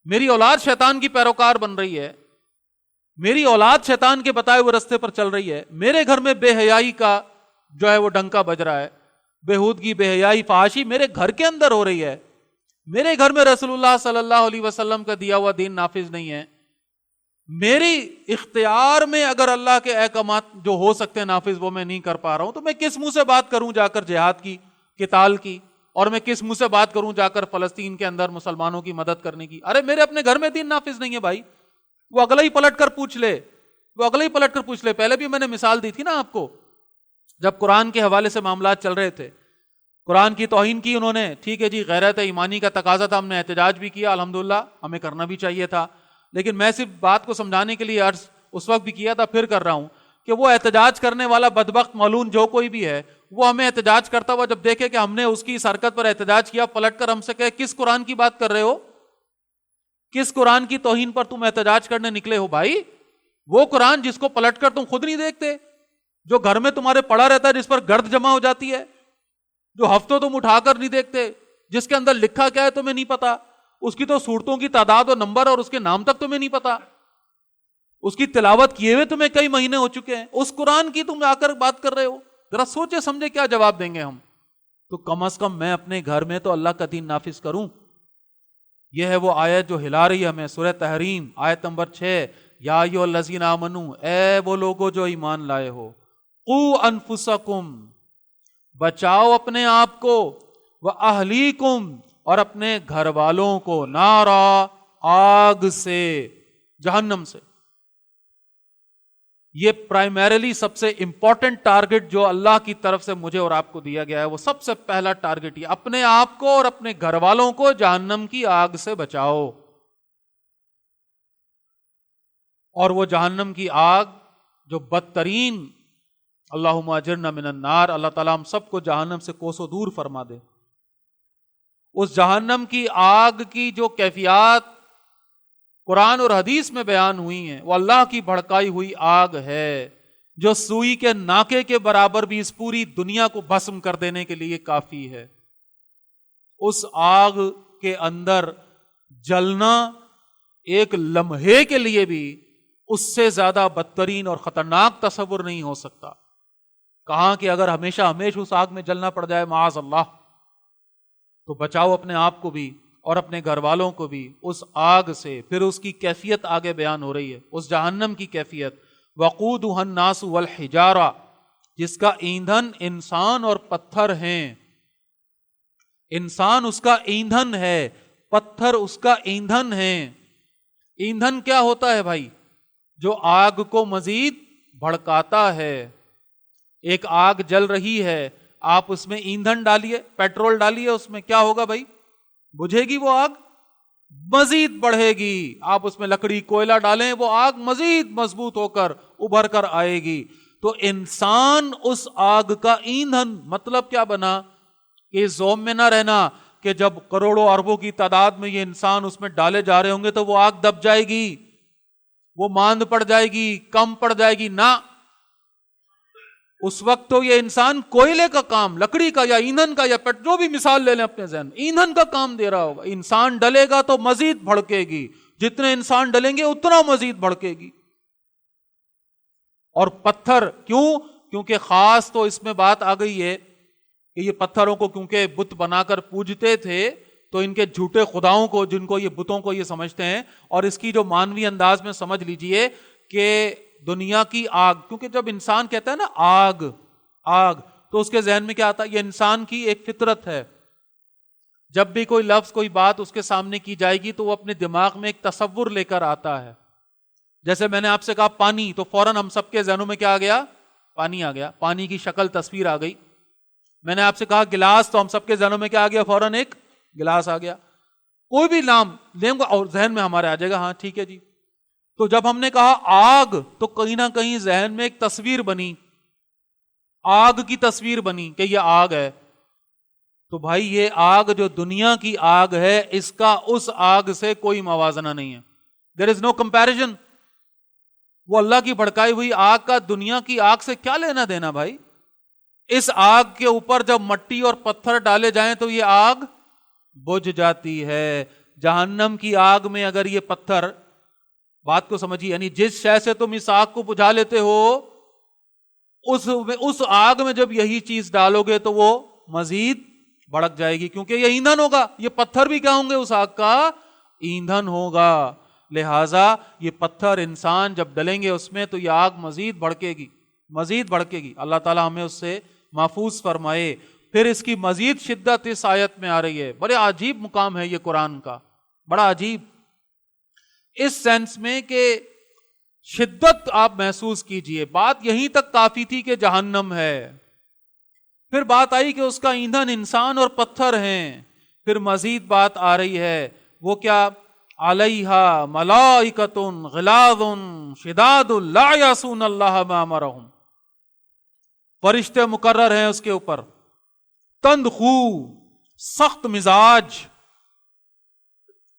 Speaker 1: میری اولاد شیطان کی پیروکار بن رہی ہے، میری اولاد شیطان کے بتائے ہوئے رستے پر چل رہی ہے، میرے گھر میں بے حیائی کا جو ہے وہ ڈنکا بج رہا ہے، بےہودگی، بے حیائی، فحاشی میرے گھر کے اندر ہو رہی ہے، میرے گھر میں رسول اللہ صلی اللہ علیہ وسلم کا دیا ہوا دین نافذ نہیں ہے، میری اختیار میں اگر اللہ کے احکامات جو ہو سکتے ہیں نافذ وہ میں نہیں کر پا رہا ہوں، تو میں کس منہ سے بات کروں جا کر جہاد کی، قتال کی، اور میں کس منہ سے بات کروں جا کر فلسطین کے اندر مسلمانوں کی مدد کرنے کی؟ ارے میرے اپنے گھر میں دین نافذ نہیں ہے بھائی، وہ اگلا ہی پلٹ کر پوچھ لے، وہ اگلا ہی پلٹ کر پوچھ لے۔ پہلے بھی میں نے مثال دی تھی نا آپ کو، جب قرآن کے حوالے سے معاملات چل رہے تھے، قرآن کی توہین کی انہوں نے، ٹھیک ہے جی، غیرت ایمانی کا تقاضا تھا، ہم نے احتجاج بھی کیا، الحمدللہ ہمیں کرنا بھی چاہیے تھا، لیکن میں صرف بات کو سمجھانے کے لیے عرض اس وقت بھی کیا تھا، پھر کر رہا ہوں کہ وہ احتجاج کرنے والا بدبخت مولون جو کوئی بھی ہے، وہ ہمیں احتجاج کرتا ہوا جب دیکھے کہ ہم نے اس کی اس حرکت پر احتجاج کیا، پلٹ کر ہم سے کہے کس قرآن کی بات کر رہے ہو، کس قرآن کی توہین پر تم احتجاج کرنے نکلے ہو؟ بھائی وہ قرآن جس کو پلٹ کر تم خود نہیں دیکھتے، جو گھر میں تمہارے پڑا رہتا ہے، جس پر گرد جمع ہو جاتی ہے، جو ہفتوں تم اٹھا کر نہیں دیکھتے، جس کے اندر لکھا کیا ہے تمہیں نہیں پتا، اس کی تو صورتوں کی تعداد و نمبر اور اس کے نام تک تمہیں نہیں پتا، اس کی تلاوت کیے ہوئے تمہیں کئی مہینے ہو چکے ہیں، اس قرآن کی تم آ کر بات کر رہے ہو، ذرا سوچے سمجھے کیا جواب دیں گے ہم؟ تو کم از کم میں اپنے گھر میں تو اللہ کا دین نافذ کروں۔ یہ ہے وہ آیت جو ہلا رہی ہے ہمیں، سورہ تحریم آیت نمبر 6، یا ایھا الذین آمنو، اے وہ لوگوں جو ایمان لائے ہو، قوا انفسکم، بچاؤ اپنے آپ کو، واہلیکم، اور اپنے گھر والوں کو نارا آگ سے، جہنم سے۔ یہ پرائمریلی سب سے امپورٹنٹ ٹارگٹ جو اللہ کی طرف سے مجھے اور آپ کو دیا گیا ہے، وہ سب سے پہلا ٹارگٹ یہ، اپنے آپ کو اور اپنے گھر والوں کو جہنم کی آگ سے بچاؤ۔ اور وہ جہنم کی آگ جو بدترین، اللہم اجرنا من النار، اللہ تعالیٰ ہم سب کو جہنم سے کوسوں دور فرما دے۔ اس جہنم کی آگ کی جو کیفیات قرآن اور حدیث میں بیان ہوئی ہیں، وہ اللہ کی بھڑکائی ہوئی آگ ہے جو سوئی کے ناکے کے برابر بھی اس پوری دنیا کو بھسم کر دینے کے لیے کافی ہے۔ اس آگ کے اندر جلنا ایک لمحے کے لیے بھی اس سے زیادہ بدترین اور خطرناک تصور نہیں ہو سکتا۔ کہاں کہ اگر ہمیشہ اس آگ میں جلنا پڑ جائے معاذ اللہ، تو بچاؤ اپنے آپ کو بھی اور اپنے گھر والوں کو بھی اس آگ سے۔ پھر اس کی کیفیت آگے بیان ہو رہی ہے، اس جہنم کی کیفیت، وقودها الناس والحجارہ، جس کا ایندھن انسان اور پتھر ہیں۔ انسان اس کا ایندھن ہے، پتھر اس کا ایندھن ہے۔ ایندھن کیا ہوتا ہے بھائی؟ جو آگ کو مزید بھڑکاتا ہے۔ ایک آگ جل رہی ہے، آپ اس میں ایندھن ڈالیے، پیٹرول ڈالیے، اس میں کیا ہوگا بھائی؟ بجھے گی وہ آگ، مزید بڑھے گی۔ آپ اس میں لکڑی کوئلہ ڈالیں، وہ آگ مزید مضبوط ہو کر ابھر کر آئے گی۔ تو انسان اس آگ کا ایندھن، مطلب کیا بنا کہ زوم میں نہ رہنا کہ جب کروڑوں اربوں کی تعداد میں یہ انسان اس میں ڈالے جا رہے ہوں گے تو وہ آگ دب جائے گی، وہ ماند پڑ جائے گی، کم پڑ جائے گی، نہ۔ اس وقت تو یہ انسان کوئلے کا کام، لکڑی کا یا ایندھن کا یا جو بھی مثال لے لیں اپنے ذہن، ایندھن کا کام دے رہا ہوگا۔ انسان ڈلے گا تو مزید بھڑکے گی، جتنے انسان ڈلیں گے اتنا مزید بھڑکے گی۔ اور پتھر کیوں؟ کیونکہ خاص تو اس میں بات آ گئی ہے کہ یہ پتھروں کو کیونکہ بت بنا کر پوجتے تھے، تو ان کے جھوٹے خداؤں کو، جن کو یہ بتوں کو یہ سمجھتے ہیں، اور اس کی جو مانوی انداز میں سمجھ لیجئے کہ دنیا کی آگ، کیونکہ جب انسان کہتا ہے نا آگ آگ، تو اس کے ذہن میں کیا آتا ہے؟ یہ انسان کی ایک فطرت ہے۔ جب بھی کوئی لفظ، کوئی بات اس کے سامنے کی جائے گی تو وہ اپنے دماغ میں ایک تصور لے کر آتا ہے۔ جیسے میں نے آپ سے کہا پانی، تو فوراً ہم سب کے ذہنوں میں کیا آ گیا؟ پانی آ گیا، پانی کی شکل، تصویر آ گئی۔ میں نے آپ سے کہا گلاس، تو ہم سب کے ذہنوں میں کیا آ گیا؟ فوراً ایک گلاس آ گیا۔ کوئی بھی نام لیں گے اور ذہن میں ہمارے آ جائے گا، ہاں ٹھیک ہے جی۔ تو جب ہم نے کہا آگ، تو کہیں نہ کہیں ذہن میں ایک تصویر بنی، آگ کی تصویر بنی کہ یہ آگ ہے۔ تو بھائی یہ آگ جو دنیا کی آگ ہے، اس کا اس آگ سے کوئی موازنہ نہیں ہے۔ There is no comparison۔ وہ اللہ کی بھڑکائی ہوئی آگ کا دنیا کی آگ سے کیا لینا دینا بھائی؟ اس آگ کے اوپر جب مٹی اور پتھر ڈالے جائیں تو یہ آگ بجھ جاتی ہے۔ جہنم کی آگ میں اگر یہ پتھر، بات کو سمجھیے، یعنی جس شے سے تم اس آگ کو بجھا لیتے ہو، اس آگ میں جب یہی چیز ڈالو گے تو وہ مزید بھڑک جائے گی، کیونکہ یہ ایندھن ہوگا۔ یہ پتھر بھی کیا ہوں گے؟ اس آگ کا ایندھن ہوگا۔ لہٰذا یہ پتھر انسان جب ڈلیں گے اس میں تو یہ آگ مزید بھڑکے گی، مزید بھڑکے گی۔ اللہ تعالیٰ ہمیں اس سے محفوظ فرمائے۔ پھر اس کی مزید شدت اس آیت میں آ رہی ہے۔ بڑے عجیب مقام ہے یہ قرآن کا، بڑا عجیب، اس سینس میں کہ شدت آپ محسوس کیجئے۔ بات یہیں تک کافی تھی کہ جہنم ہے، پھر بات آئی کہ اس کا ایندھن انسان اور پتھر ہیں، پھر مزید بات آ رہی ہے، وہ کیا؟ علیہا ملائکۃ غلاظ شداد لا یعصون اللہ ما امرہم، فرشتے مقرر ہیں اس کے اوپر، تند خو، سخت مزاج۔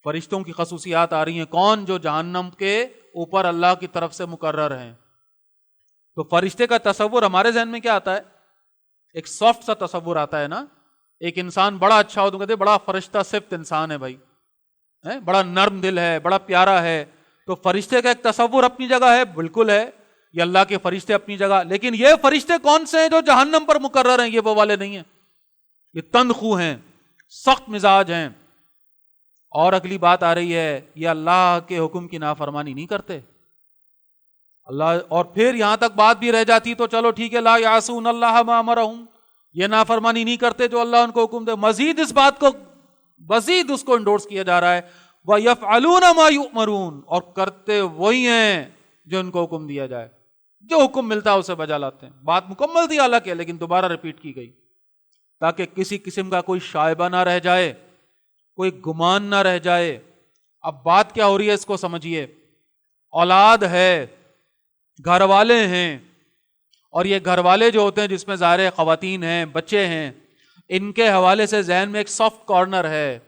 Speaker 1: فرشتوں کی خصوصیات آ رہی ہیں، کون؟ جو جہنم کے اوپر اللہ کی طرف سے مقرر ہیں۔ تو فرشتے کا تصور ہمارے ذہن میں کیا آتا ہے؟ ایک سافٹ سا تصور آتا ہے نا۔ ایک انسان بڑا اچھا ہو تو کہتے ہیں بڑا فرشتہ صفت انسان ہے بھائی، بڑا نرم دل ہے، بڑا پیارا ہے۔ تو فرشتے کا ایک تصور اپنی جگہ ہے، بالکل ہے، یہ اللہ کے فرشتے اپنی جگہ، لیکن یہ فرشتے کون سے ہیں جو جہنم پر مقرر ہیں؟ یہ وہ والے نہیں ہیں، یہ تند خو ہیں، سخت مزاج ہیں۔ اور اگلی بات آ رہی ہے، یہ اللہ کے حکم کی نافرمانی نہیں کرتے اللہ۔ اور پھر یہاں تک بات بھی رہ جاتی تو چلو ٹھیک ہے، لا یعصون اللہ ما امرہم، یہ نافرمانی نہیں کرتے جو اللہ ان کو حکم دے۔ مزید اس بات کو مزید اس کو انڈورس کیا جا رہا ہے وَيَفْعَلُونَ مَا يُؤْمَرُونَ، اور کرتے وہی ہیں جو ان کو حکم دیا جائے، جو حکم ملتا ہے اسے بجا لاتے ہیں۔ بات مکمل تھی حالانکہ، لیکن دوبارہ ریپیٹ کی گئی تاکہ کسی قسم کا کوئی شائبہ نہ رہ جائے، کوئی گمان نہ رہ جائے۔ اب بات کیا ہو رہی ہے اس کو سمجھیے۔ اولاد ہے، گھر والے ہیں، اور یہ گھر والے جو ہوتے ہیں جس میں ظاہر خواتین ہیں، بچے ہیں، ان کے حوالے سے ذہن میں ایک سافٹ کارنر ہے،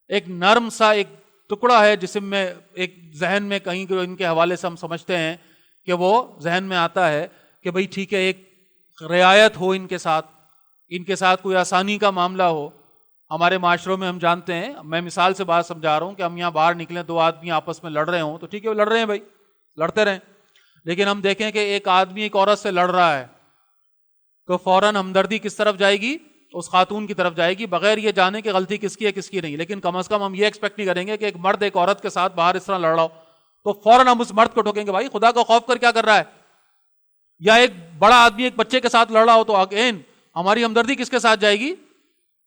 Speaker 1: ایک نرم سا ایک ٹکڑا ہے جسم میں، ایک ذہن میں کہیں کہ ان کے حوالے سے ہم سمجھتے ہیں کہ وہ ذہن میں آتا ہے کہ بھئی ٹھیک ہے، ایک رعایت ہو ان کے ساتھ کوئی آسانی کا معاملہ ہو۔ ہمارے معاشروں میں ہم جانتے ہیں، میں مثال سے بات سمجھا رہا ہوں کہ ہم یہاں باہر نکلیں، دو آدمی آپس میں لڑ رہے ہوں تو ٹھیک ہے وہ لڑ رہے ہیں بھائی، لڑتے رہیں، لیکن ہم دیکھیں کہ ایک آدمی ایک عورت سے لڑ رہا ہے تو فوراً ہمدردی کس طرف جائے گی؟ اس خاتون کی طرف جائے گی، بغیر یہ جانے کہ غلطی کس کی ہے کس کی نہیں۔ لیکن کم از کم ہم یہ ایکسپیکٹ نہیں کریں گے کہ ایک مرد ایک عورت کے ساتھ باہر اس طرح لڑ رہا ہو تو فوراً ہم اس مرد کو ٹوکیں گے، بھائی خدا کا خوف کر کیا کر رہا ہے؟ یا ایک بڑا آدمی ایک بچے کے ساتھ لڑ رہا ہو تو اگین ہماری ہمدردی کس کے ساتھ جائے گی؟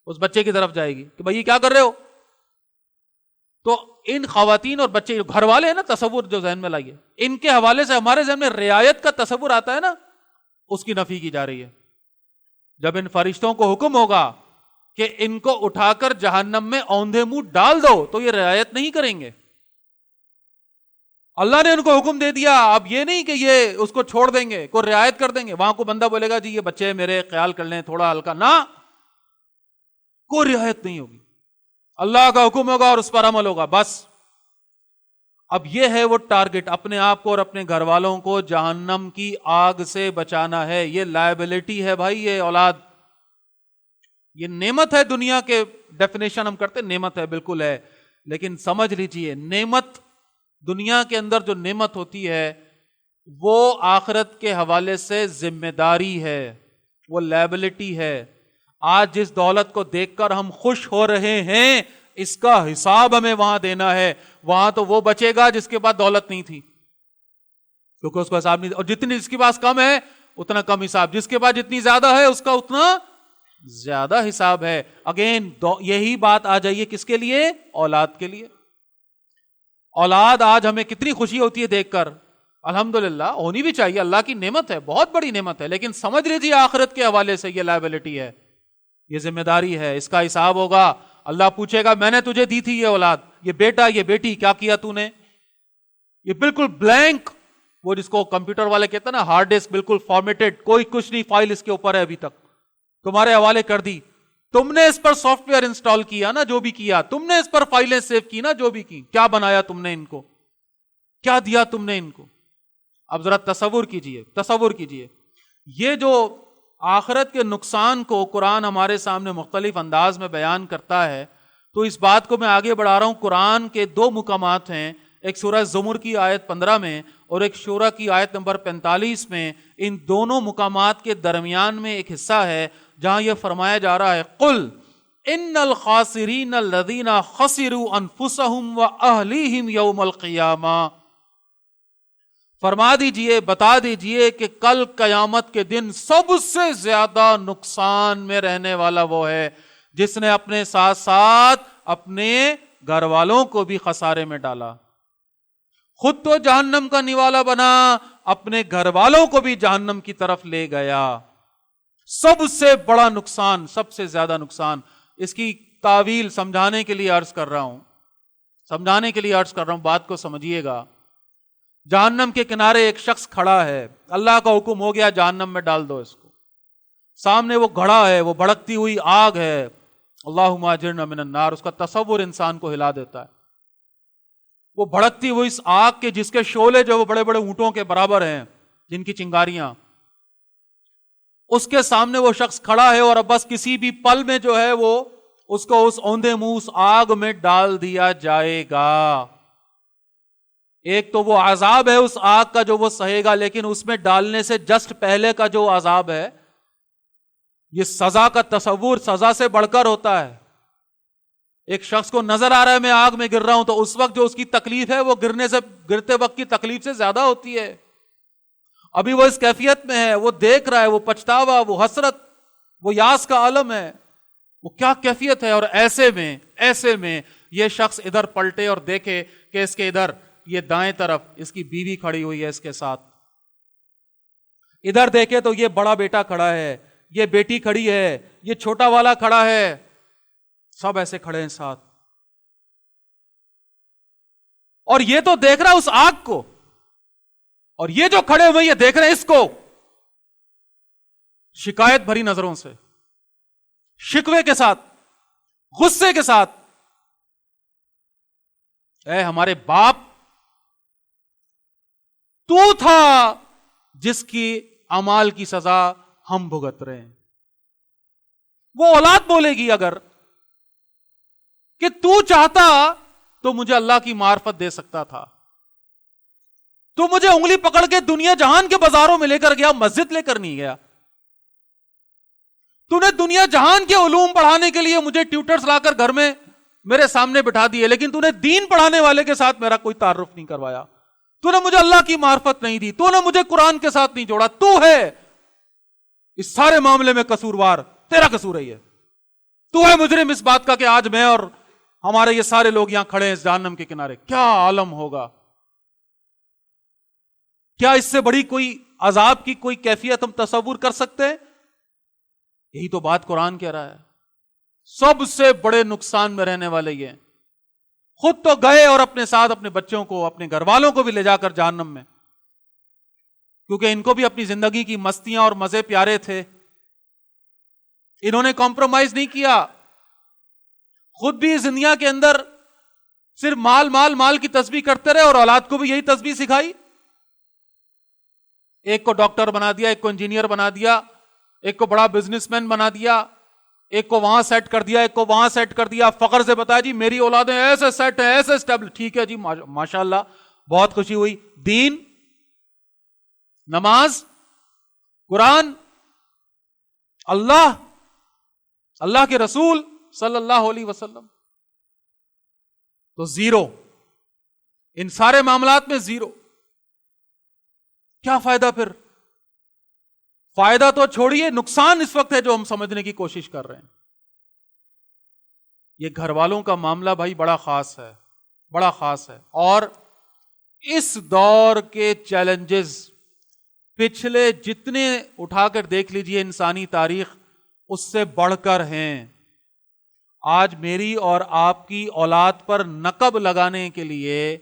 Speaker 1: اس بچے کی طرف جائے گی کہ بھائی یہ کیا کر رہے ہو۔ تو ان خواتین اور بچے گھر والے ہیں نا، تصور جو ذہن میں لائیے، ان کے حوالے سے ہمارے ذہن میں رعایت کا تصور آتا ہے نا، اس کی نفی کی جا رہی ہے۔ جب ان فرشتوں کو حکم ہوگا کہ ان کو اٹھا کر جہنم میں اوندھے منہ ڈال دو تو یہ رعایت نہیں کریں گے۔ اللہ نے ان کو حکم دے دیا، اب یہ نہیں کہ یہ اس کو چھوڑ دیں گے، کوئی رعایت کر دیں گے۔ وہاں کو بندہ بولے گا جی یہ بچے میرے خیال کر لیں تھوڑا ہلکا، نہ، کوئی رعایت نہیں ہوگی۔ اللہ کا حکم ہوگا اور اس پر عمل ہوگا، بس۔ اب یہ ہے وہ ٹارگٹ، اپنے آپ کو اور اپنے گھر والوں کو جہنم کی آگ سے بچانا ہے۔ یہ لائبلٹی ہے بھائی، یہ اولاد، یہ نعمت ہے۔ دنیا کے ڈیفینیشن ہم کرتے نعمت ہے، بالکل ہے، لیکن سمجھ لیجئے نعمت، دنیا کے اندر جو نعمت ہوتی ہے وہ آخرت کے حوالے سے ذمہ داری ہے، وہ لائبلٹی ہے۔ آج جس دولت کو دیکھ کر ہم خوش ہو رہے ہیں اس کا حساب ہمیں وہاں دینا ہے۔ وہاں تو وہ بچے گا جس کے پاس دولت نہیں تھی، کیونکہ اس کو حساب نہیں، اور جتنی جس کے پاس کم ہے اتنا کم حساب، جس کے پاس جتنی زیادہ ہے اس کا اتنا زیادہ حساب ہے۔ اگین یہی بات آ جائیے کس کے لیے؟ اولاد کے لیے۔ اولاد آج ہمیں کتنی خوشی ہوتی ہے دیکھ کر، الحمدللہ، ہونی بھی چاہیے، اللہ کی نعمت ہے، بہت بڑی نعمت ہے، لیکن سمجھ لیجیے آخرت کے حوالے سے یہ لائبلٹی ہے، یہ ذمہ داری ہے، اس کا حساب ہوگا۔ اللہ پوچھے گا میں نے تجھے دی تھی یہ اولاد، یہ بیٹا، یہ بیٹی، کیا کیا تو نے؟ یہ بالکل بلینک، وہ جس کو کمپیوٹر والے کہتے ہیں نا ہارڈ ڈسک، بالکل فارمیٹڈ، کوئی کچھ نہیں، فائل اس کے اوپر ہے ابھی تک، تمہارے حوالے کر دی۔ تم نے اس پر سافٹ ویئر انسٹال کیا نا، جو بھی کیا، تم نے اس پر فائلیں سیو کی نا، جو بھی کی، کیا بنایا تم نے ان کو، کیا دیا تم نے ان کو؟ اب ذرا تصور کیجئے یہ جو آخرت کے نقصان کو قرآن ہمارے سامنے مختلف انداز میں بیان کرتا ہے، تو اس بات کو میں آگے بڑھا رہا ہوں۔ قرآن کے دو مقامات ہیں، ایک سورہ زمر کی آیت 15 میں اور ایک شورى کی آیت نمبر 45 میں۔ ان دونوں مقامات کے درمیان میں ایک حصہ ہے جہاں یہ فرمایا جا رہا ہے قل ان الخاسرین الذین خسروا انفسهم واہلیہم یوم القیامہ، فرما دیجئے، بتا دیجئے کہ کل قیامت کے دن سب سے زیادہ نقصان میں رہنے والا وہ ہے جس نے اپنے ساتھ ساتھ اپنے گھر والوں کو بھی خسارے میں ڈالا، خود تو جہنم کا نوالا بنا، اپنے گھر والوں کو بھی جہنم کی طرف لے گیا۔ سب سے بڑا نقصان، سب سے زیادہ نقصان۔ اس کی تعویل سمجھانے کے لیے عرض کر رہا ہوں، بات کو سمجھیے گا۔ جہنم کے کنارے ایک شخص کھڑا ہے، اللہ کا حکم ہو گیا جہنم میں ڈال دو اس کو، سامنے وہ گھڑا ہے، وہ بھڑکتی ہوئی آگ ہے، اللہم اجرنا من النار، اس کا تصور انسان کو ہلا دیتا ہے۔ وہ بھڑکتی ہوئی اس آگ کے جس کے شعلے جو وہ بڑے بڑے اونٹوں کے برابر ہیں، جن کی چنگاریاں، اس کے سامنے وہ شخص کھڑا ہے، اور اب بس کسی بھی پل میں جو ہے وہ اس کو اس اوندھے منہ اس آگ میں ڈال دیا جائے گا۔ ایک تو وہ عذاب ہے اس آگ کا جو وہ سہے گا، لیکن اس میں ڈالنے سے جسٹ پہلے کا جو عذاب ہے، یہ سزا کا تصور سزا سے بڑھ کر ہوتا ہے۔ ایک شخص کو نظر آ رہا ہے میں آگ میں گر رہا ہوں، تو اس وقت جو اس کی تکلیف ہے وہ گرتے وقت کی تکلیف سے زیادہ ہوتی ہے۔ ابھی وہ اس کیفیت میں ہے، وہ دیکھ رہا ہے، وہ پچھتاوا، وہ حسرت، وہ یاس کا عالم ہے، وہ کیا کیفیت ہے. اور ایسے میں یہ شخص ادھر پلٹے اور دیکھے کہ اس کے ادھر یہ دائیں طرف اس کی بیوی کھڑی ہوئی ہے اس کے ساتھ, ادھر دیکھے تو یہ بڑا بیٹا کھڑا ہے, یہ بیٹی کھڑی ہے, یہ چھوٹا والا کھڑا ہے, سب ایسے کھڑے ہیں ساتھ. اور یہ تو دیکھ رہا ہے اس آگ کو, اور یہ جو کھڑے ہوئے یہ دیکھ رہے ہیں اس کو شکایت بھری نظروں سے, شکوے کے ساتھ, غصے کے ساتھ. اے ہمارے باپ, تو تھا جس کی اعمال کی سزا ہم بھگت رہے ہیں. وہ اولاد بولے گی اگر کہ تو چاہتا تو مجھے اللہ کی معرفت دے سکتا تھا, تو مجھے انگلی پکڑ کے دنیا جہان کے بازاروں میں لے کر گیا, مسجد لے کر نہیں گیا. تو نے دنیا جہان کے علوم پڑھانے کے لیے مجھے ٹیوٹرز لا کر گھر میں میرے سامنے بٹھا دیے, لیکن تو نے دین پڑھانے والے کے ساتھ میرا کوئی تعارف نہیں کروایا. تو نے مجھے اللہ کی معرفت نہیں دی, تو نے مجھے قرآن کے ساتھ نہیں جوڑا. تو ہے اس سارے معاملے میں قصوروار, تیرا قصور ہے یہ. تو ہے مجرم اس بات کا کہ آج میں اور ہمارے یہ سارے لوگ یہاں کھڑے ہیں اس جہنم کے کنارے. کیا عالم ہوگا, کیا اس سے بڑی کوئی عذاب کی کوئی کیفیت ہم تصور کر سکتے ہیں؟ یہی تو بات قرآن کہہ رہا ہے. سب سے بڑے نقصان میں رہنے والے یہ, خود تو گئے اور اپنے ساتھ اپنے بچوں کو, اپنے گھر والوں کو بھی لے جا کر جہنم میں, کیونکہ ان کو بھی اپنی زندگی کی مستیاں اور مزے پیارے تھے. انہوں نے کمپرومائز نہیں کیا, خود بھی اس دنیا کے اندر صرف مال مال مال کی تسبیح کرتے رہے اور اولاد کو بھی یہی تسبیح سکھائی. ایک کو ڈاکٹر بنا دیا, ایک کو انجینئر بنا دیا, ایک کو بڑا بزنس مین بنا دیا, ایک کو وہاں سیٹ کر دیا, ایک کو وہاں سیٹ کر دیا. فخر سے بتایا جی میری اولادیں ایسے سیٹ ہیں, ایسے اسٹیبل. ٹھیک ہے جی, ماشاءاللہ, بہت خوشی ہوئی. دین, نماز, قرآن, اللہ کے رسول صلی اللہ علیہ وسلم تو زیرو. ان سارے معاملات میں زیرو. کیا فائدہ پھر؟ فائدہ تو چھوڑیے, نقصان اس وقت ہے جو ہم سمجھنے کی کوشش کر رہے ہیں. یہ گھر والوں کا معاملہ بھائی بڑا خاص ہے, بڑا خاص ہے. اور اس دور کے چیلنجز پچھلے جتنے اٹھا کر دیکھ لیجئے انسانی تاریخ, اس سے بڑھ کر ہیں. آج میری اور آپ کی اولاد پر نقب لگانے کے لیے,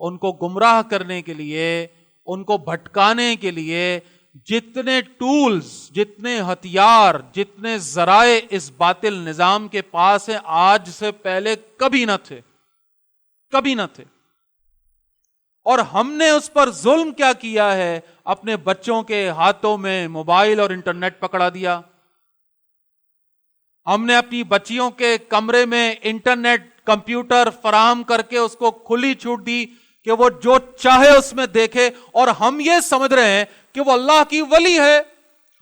Speaker 1: ان کو گمراہ کرنے کے لیے, ان کو بھٹکانے کے لیے جتنے ٹولز, جتنے ہتھیار, جتنے ذرائع اس باطل نظام کے پاس ہیں, آج سے پہلے کبھی نہ تھے, کبھی نہ تھے. اور ہم نے اس پر ظلم کیا کیا ہے, اپنے بچوں کے ہاتھوں میں موبائل اور انٹرنیٹ پکڑا دیا. ہم نے اپنی بچیوں کے کمرے میں انٹرنیٹ, کمپیوٹر فراہم کر کے اس کو کھلی چھوٹ دی کہ وہ جو چاہے اس میں دیکھے, اور ہم یہ سمجھ رہے ہیں کہ وہ اللہ کی ولی ہے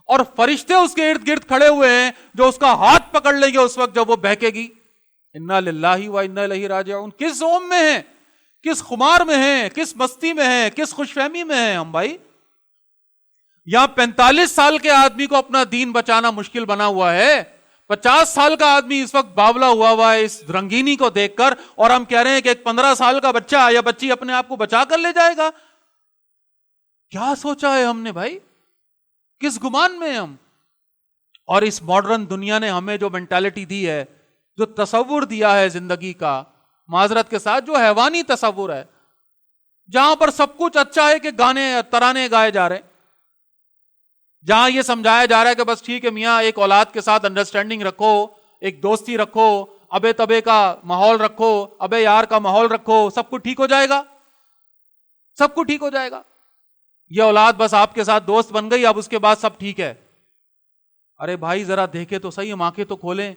Speaker 1: اور فرشتے اس کے ارد گرد کھڑے ہوئے ہیں جو اس کا ہاتھ پکڑ لیں گے اس وقت جب وہ بہکے گی. انا للہ و انا الیہ راجعون. کس زوم میں ہیں, کس خمار میں ہیں, کس مستی میں ہیں, کس خوش فہمی میں ہیں ہم بھائی؟ یہاں 45 سال کے آدمی کو اپنا دین بچانا مشکل بنا ہوا ہے. 50 سال کا آدمی اس وقت باولا ہوا ہے اس رنگینی کو دیکھ کر, اور ہم کہہ رہے ہیں کہ ایک 15 سال کا بچہ یا بچی اپنے آپ کو بچا کر لے جائے گا. کیا سوچا ہے ہم نے بھائی, کس گمان میں ہم؟ اور اس ماڈرن دنیا نے ہمیں جو مینٹالٹی دی ہے, جو تصور دیا ہے زندگی کا, معذرت کے ساتھ جو حیوانی تصور ہے, جہاں پر سب کچھ اچھا ہے کہ گانے ترانے گائے جا رہے ہیں, جہاں یہ سمجھایا جا رہا ہے کہ بس ٹھیک ہے میاں ایک اولاد کے ساتھ انڈرسٹینڈنگ رکھو, ایک دوستی رکھو, ابے تبے کا ماحول رکھو, ابے یار کا ماحول رکھو, سب کچھ ٹھیک ہو جائے گا, سب کچھ ٹھیک ہو جائے گا. یہ اولاد بس آپ کے ساتھ دوست بن گئی, اب اس کے بعد سب ٹھیک ہے. ارے بھائی ذرا دیکھے تو صحیح, ہم آنکھیں تو کھولیں,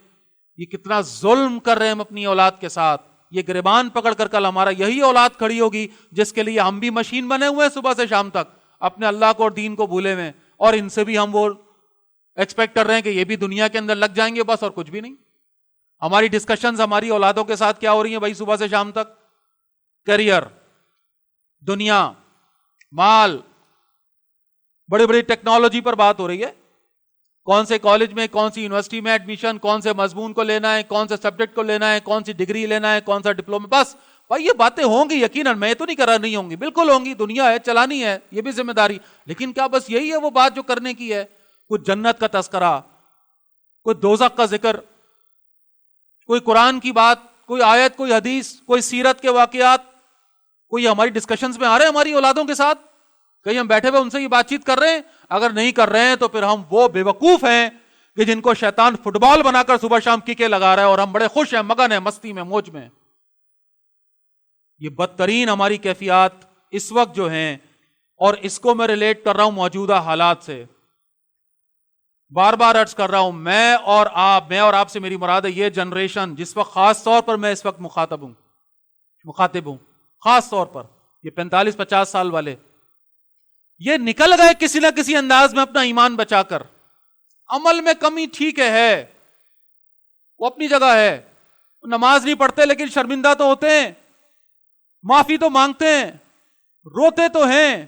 Speaker 1: یہ کتنا ظلم کر رہے ہیں ہم اپنی اولاد کے ساتھ. یہ گریبان پکڑ کر کل ہمارا یہی اولاد کھڑی ہوگی جس کے لیے ہم بھی مشین بنے ہوئے ہیں صبح سے شام تک, اپنے اللہ کو اور دین کو بھولے ہوئے, اور ان سے بھی ہم وہ ایکسپیکٹ کر رہے ہیں کہ یہ بھی دنیا کے اندر لگ جائیں گے بس, اور کچھ بھی نہیں. ہماری ڈسکشنز ہماری اولادوں کے ساتھ کیا ہو رہی ہیں بھائی صبح سے شام تک؟ کیریئر, دنیا, مال, بڑی بڑی ٹیکنالوجی پر بات ہو رہی ہے. کون سے کالج میں، کون سی یونیورسٹی میں ایڈمیشن، کون سے مضمون کو لینا ہے، کون سے سبجیکٹ کو لینا ہے، کون سی ڈگری لینا ہے، کون سا ڈپلوما. بس بھائی یہ باتیں ہوں گی یقیناً، میں تو نہیں کر رہا نہیں ہوں گی، بالکل ہوں گی، دنیا ہے، چلانی ہے، یہ بھی ذمہ داری. لیکن کیا بس یہی ہے وہ بات جو کرنے کی ہے؟ کوئی جنت کا تذکرہ، کوئی دوزخ کا ذکر، کوئی قرآن کی بات، کوئی آیت، کوئی حدیث، کوئی سیرت کے واقعات، کوئی ہماری ڈسکشنز میں آ رہے ہیں ہماری اولادوں کے ساتھ؟ کہیں ہم بیٹھے ہوئے ان سے یہ بات چیت کر رہے ہیں؟ اگر نہیں کر رہے ہیں تو پھر ہم وہ بے وقوف ہیں کہ جن کو شیطان فٹ بال بنا کر صبح شام کیکے لگا رہا ہے اور ہم بڑے خوش ہیں، مگن ہیں، مستی میں، موج میں. یہ بدترین ہماری کیفیات اس وقت جو ہیں، اور اس کو میں ریلیٹ کر رہا ہوں موجودہ حالات سے. بار بار عرض کر رہا ہوں، میں اور آپ سے میری مراد ہے یہ جنریشن جس وقت خاص طور پر میں اس وقت مخاطب ہوں خاص طور پر یہ 45-50 سال والے، یہ نکل گئے کسی نہ کسی انداز میں اپنا ایمان بچا کر. عمل میں کمی ٹھیک ہے، وہ اپنی جگہ ہے، نماز نہیں پڑھتے لیکن شرمندہ تو ہوتے ہیں، معافی تو مانگتے ہیں، روتے تو ہیں،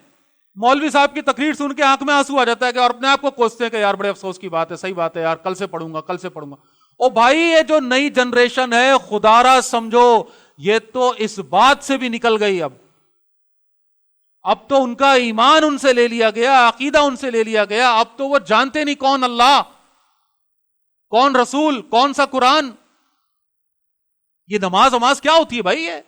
Speaker 1: مولوی صاحب کی تقریر سن کے آنکھ میں آنسو آ جاتا ہے کہ اور اپنے آپ کو کوستے ہیں کہ یار بڑے افسوس کی بات ہے، صحیح بات ہے یار، کل سے پڑھوں گا. او بھائی یہ جو نئی جنریشن ہے خدا را سمجھو، یہ تو اس بات سے بھی نکل گئی. اب تو ان کا ایمان ان سے لے لیا گیا، عقیدہ ان سے لے لیا گیا. اب تو وہ جانتے نہیں کون اللہ، کون رسول، کون سا قرآن. یہ نماز کیا ہوتی ہے بھائی؟ یہ